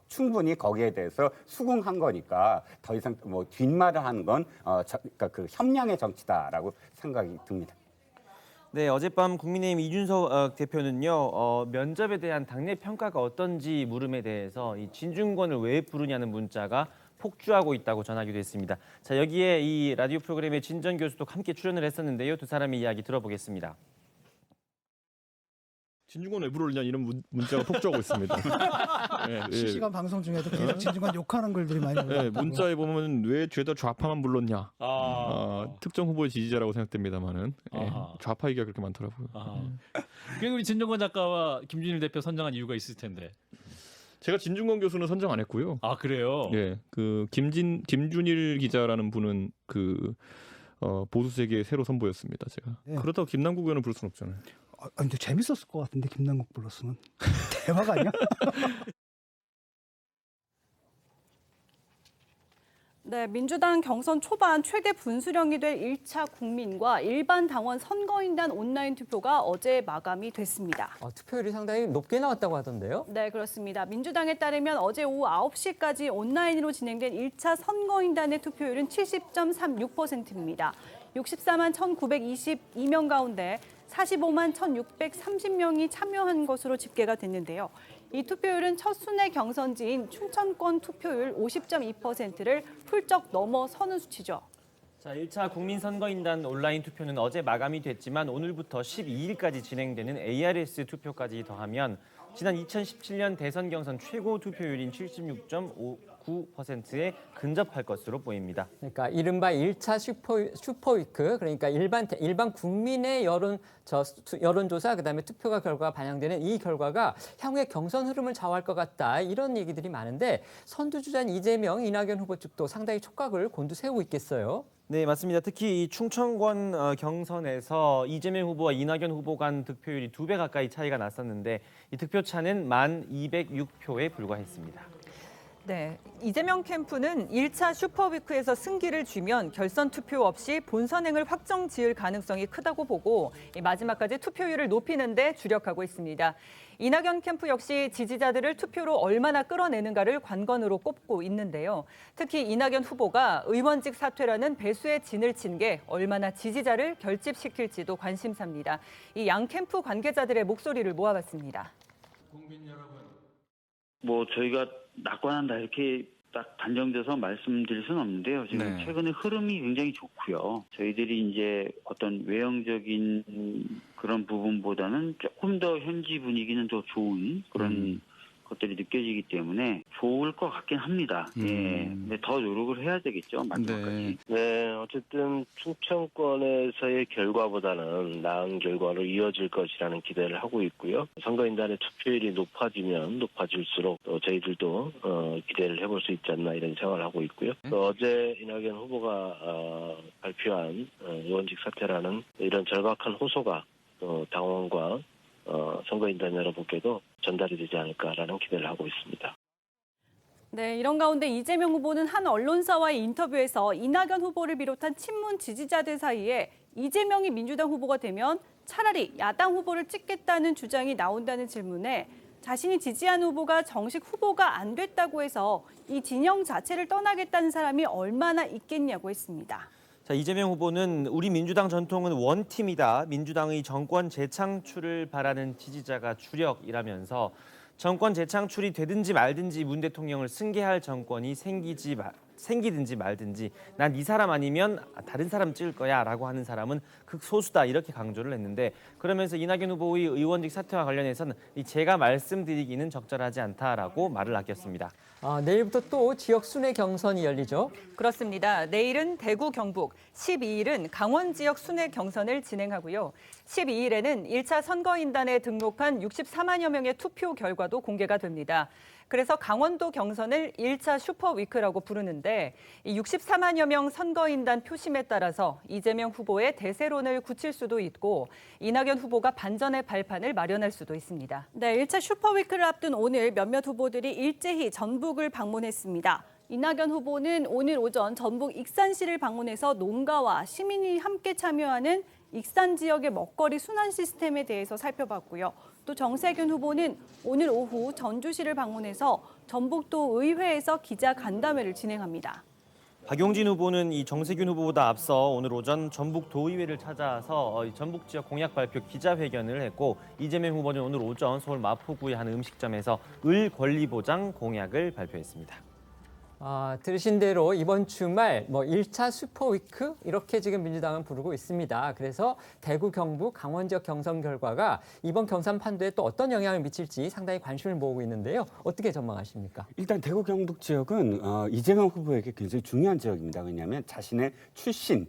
충분히 거기에 대해서 수긍한 거니까 더 이상 뒷말을 하는 건 그러니까 그 협량의 정치다라고 생각이 듭니다. 네, 어젯밤 국민의힘 이준석 대표는요, 면접에 대한 당내 평가가 어떤지 물음에 대해서 이 진중권을 왜 부르냐는 문자가 폭주하고 있다고 전하기도 했습니다. 자, 여기에 이 라디오 프로그램에 진 전 교수도 함께 출연을 했었는데요. 두 사람의 이야기 들어보겠습니다. 진중권 왜 부르냐 이런 문자가 폭주하고 있습니다. 실시간 방송 중에도 계속 진중권 욕하는 글들이 많이 올라왔다고요. 문자에 보면 왜 죄다 좌파만 불렀냐. 특정 후보의 지지자라고 생각됩니다만은 좌파 얘기가 그렇게 많더라고요. 그리고 우리 진중권 작가와 김준일 대표 선정한 이유가 있을 텐데. 제가 진중권 교수는 선정 안 했고요. 아, 그래요? 예, 그 김준일 기자라는 분은 그 보수 세계의 새로 선보였습니다. 제가. 네. 그렇다고 김남국 의원을 부를 수는 없잖아요. 근데 재밌었을 것 같은데 김남국 불렀으면 대박 아니야? 네, 민주당 경선 초반 최대 분수령이 될 1차 국민과 일반 당원 선거인단 온라인 투표가 어제 마감이 됐습니다. 투표율이 상당히 높게 나왔다고 하던데요. 네, 그렇습니다. 민주당에 따르면 어제 오후 9시까지 온라인으로 진행된 1차 선거인단의 투표율은 70.36%입니다. 64만 1,922명 가운데 45만 1,630명이 참여한 것으로 집계가 됐는데요. 이 투표율은 첫 순회 경선지인 충청권 투표율 50.2%를 훌쩍 넘어서는 수치죠. 자, 1차 국민선거인단 온라인 투표는 어제 마감이 됐지만 오늘부터 12일까지 진행되는 ARS 투표까지 더하면 지난 2017년 대선 경선 최고 투표율인 76.59%에 근접할 것으로 보입니다. 그러니까 이른바 1차 슈퍼위크, 그러니까 일반 국민의 여론조사, 그다음에 투표가 결과가 반영되는 이 결과가 향후의 경선 흐름을 좌우할 것 같다, 이런 얘기들이 많은데 선두주자인 이재명, 이낙연 후보 측도 상당히 촉각을 곤두세우고 있겠어요. 네, 맞습니다. 특히 이 충청권 경선에서 이재명 후보와 이낙연 후보 간 득표율이 2배 가까이 차이가 났었는데 이 득표차는 1,206표에 불과했습니다. 네, 이재명 캠프는 1차 슈퍼위크에서 승기를 쥐면 결선 투표 없이 본선행을 확정 지을 가능성이 크다고 보고 마지막까지 투표율을 높이는 데 주력하고 있습니다. 이낙연 캠프 역시 지지자들을 투표로 얼마나 끌어내는가를 관건으로 꼽고 있는데요. 특히 이낙연 후보가 의원직 사퇴라는 배수의 진을 친 게 얼마나 지지자를 결집시킬지도 관심사입니다. 이 양 캠프 관계자들의 목소리를 모아봤습니다. 국민 여러분, 저희가 낙관한다 이렇게 딱 단정돼서 말씀드릴 수는 없는데요. 지금 최근에 흐름이 굉장히 좋고요. 저희들이 이제 어떤 외형적인 그런 부분보다는 조금 더 현지 분위기는 더 좋은 그런 것들이 느껴지기 때문에 좋을 것 같긴 합니다. 예. 근데 더 노력을 해야 되겠죠, 마지막까지. 네, 어쨌든 충청권에서의 결과보다는 나은 결과로 이어질 것이라는 기대를 하고 있고요. 선거인단의 투표율이 높아지면 높아질수록 또 저희들도 기대를 해볼 수 있지 않나 이런 생각을 하고 있고요. 또 어제 이낙연 후보가 발표한 의원직 사퇴라는 이런 절박한 호소가 또 당원과 선거인단 여러분께도 전달이 되지 않을까라는 기대를 하고 있습니다. 네, 이런 가운데 이재명 후보는 한 언론사와의 인터뷰에서 이낙연 후보를 비롯한 친문 지지자들 사이에 이재명이 민주당 후보가 되면 차라리 야당 후보를 찍겠다는 주장이 나온다는 질문에 자신이 지지하는 후보가 정식 후보가 안 됐다고 해서 이 진영 자체를 떠나겠다는 사람이 얼마나 있겠냐고 했습니다. 자, 이재명 후보는 우리 민주당 전통은 원팀이다. 민주당의 정권 재창출을 바라는 지지자가 주력이라면서 정권 재창출이 되든지 말든지 문 대통령을 승계할 정권이 생기든지 말든지 난 이 사람 아니면 다른 사람 찍을 거야 라고 하는 사람은 극소수다, 이렇게 강조를 했는데, 그러면서 이낙연 후보의 의원직 사퇴와 관련해서는 제가 말씀드리기는 적절하지 않다라고 말을 아꼈습니다. 내일부터 또 지역 순회 경선이 열리죠? 그렇습니다. 내일은 대구, 경북, 12일은 강원 지역 순회 경선을 진행하고요. 12일에는 1차 선거인단에 등록한 64만여 명의 투표 결과도 공개가 됩니다. 그래서 강원도 경선을 1차 슈퍼위크라고 부르는데 이 64만여 명 선거인단 표심에 따라서 이재명 후보의 대세론을 굳힐 수도 있고 이낙연 후보가 반전의 발판을 마련할 수도 있습니다. 네, 1차 슈퍼위크를 앞둔 오늘 몇몇 후보들이 일제히 전북을 방문했습니다. 이낙연 후보는 오늘 오전 전북 익산시를 방문해서 농가와 시민이 함께 참여하는 익산 지역의 먹거리 순환 시스템에 대해서 살펴봤고요. 또 정세균 후보는 오늘 오후 전주시를 방문해서 전북도 의회에서 기자 간담회를 진행합니다. 박용진 후보는 이 정세균 후보보다 앞서 오늘 오전 전북 도의회를 찾아서 전북 지역 공약 발표 기자회견을 했고, 이재명 후보는 오늘 오전 서울 마포구의 한 음식점에서 을 권리 보장 공약을 발표했습니다. 들으신 대로 이번 주말 1차 슈퍼위크 이렇게 지금 민주당은 부르고 있습니다. 그래서 대구, 경북, 강원 지역 경선 결과가 이번 경선 판도에 또 어떤 영향을 미칠지 상당히 관심을 모으고 있는데요. 어떻게 전망하십니까? 일단 대구, 경북 지역은 이재명 후보에게 굉장히 중요한 지역입니다. 왜냐하면 자신의 출신이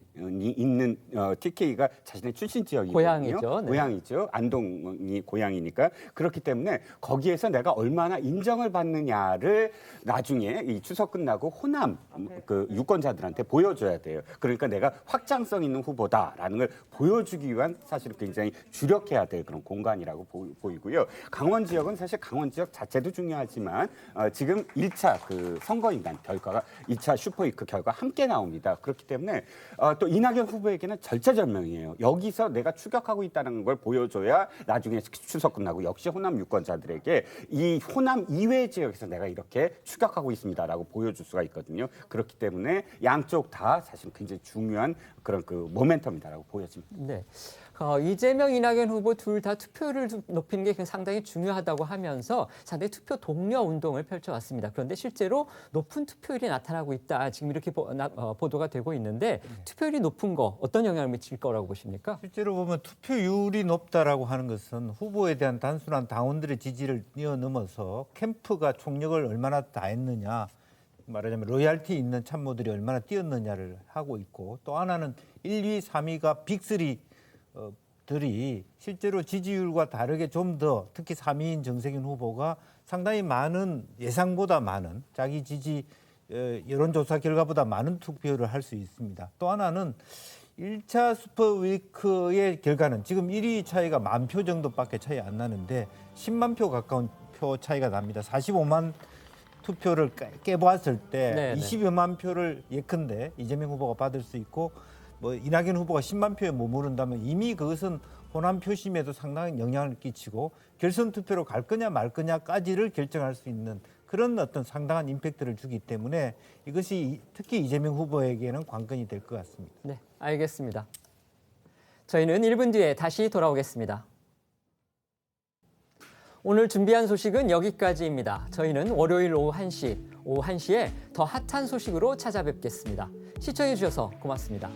있는 TK가 자신의 출신 지역이거든요. 고향이죠. 네. 고향이죠. 안동이 고향이니까. 그렇기 때문에 거기에서 내가 얼마나 인정을 받느냐를 나중에 이 추석 끝 끝나고 호남 그 유권자들한테 보여줘야 돼요. 그러니까 내가 확장성 있는 후보다라는 걸 보여주기 위한 사실 굉장히 주력해야 될 그런 공간이라고 보이고요. 강원 지역은 사실 강원 지역 자체도 중요하지만 지금 1차 그 선거인단 결과가 2차 슈퍼위크 결과 함께 나옵니다. 그렇기 때문에 또 이낙연 후보에게는 절체절명이에요. 여기서 내가 추격하고 있다는 걸 보여줘야 나중에 추석 끝나고 역시 호남 유권자들에게 이 호남 이외 지역에서 내가 이렇게 추격하고 있습니다라고 보여줄 수가 있거든요. 그렇기 때문에 양쪽 다 사실 굉장히 중요한 그런 그 모멘텀이다라고 보여집니다. 네. 이재명, 이낙연 후보 둘 다 투표율을 높이는 게 상당히 중요하다고 하면서 상당히 투표 독려 운동을 펼쳐왔습니다. 그런데 실제로 높은 투표율이 나타나고 있다. 지금 이렇게 보도가 되고 있는데 투표율이 높은 거 어떤 영향을 미칠 거라고 보십니까? 실제로 보면 투표율이 높다라고 하는 것은 후보에 대한 단순한 당원들의 지지를 뛰어넘어서 캠프가 총력을 얼마나 다했느냐, 말하자면 로얄티 있는 참모들이 얼마나 뛰었느냐를 하고 있고, 또 하나는 1, 2, 3위가 빅3 들이 실제로 지지율과 다르게 좀 더 특히 3위인 정세균 후보가 상당히 많은 예상보다 많은 자기 지지 여론조사 결과보다 많은 투표를 할 수 있습니다. 또 하나는 1차 슈퍼위크의 결과는 지금 1위 차이가 10,000표 정도밖에 차이 안 나는데 10만 표 가까운 표 차이가 납니다. 45만 투표를 깨보았을 때 20여만 표를 예컨대 이재명 후보가 받을 수 있고 뭐 이낙연 후보가 10만 표에 머무른다면 이미 그것은 호남 표심에도 상당한 영향을 끼치고 결선 투표로 갈 거냐 말 거냐까지를 결정할 수 있는 그런 어떤 상당한 임팩트를 주기 때문에 이것이 특히 이재명 후보에게는 관건이 될 것 같습니다. 네, 알겠습니다. 저희는 1분 뒤에 다시 돌아오겠습니다. 오늘 준비한 소식은 여기까지입니다. 저희는 월요일 오후 1시에 더 핫한 소식으로 찾아뵙겠습니다. 시청해 주셔서 고맙습니다.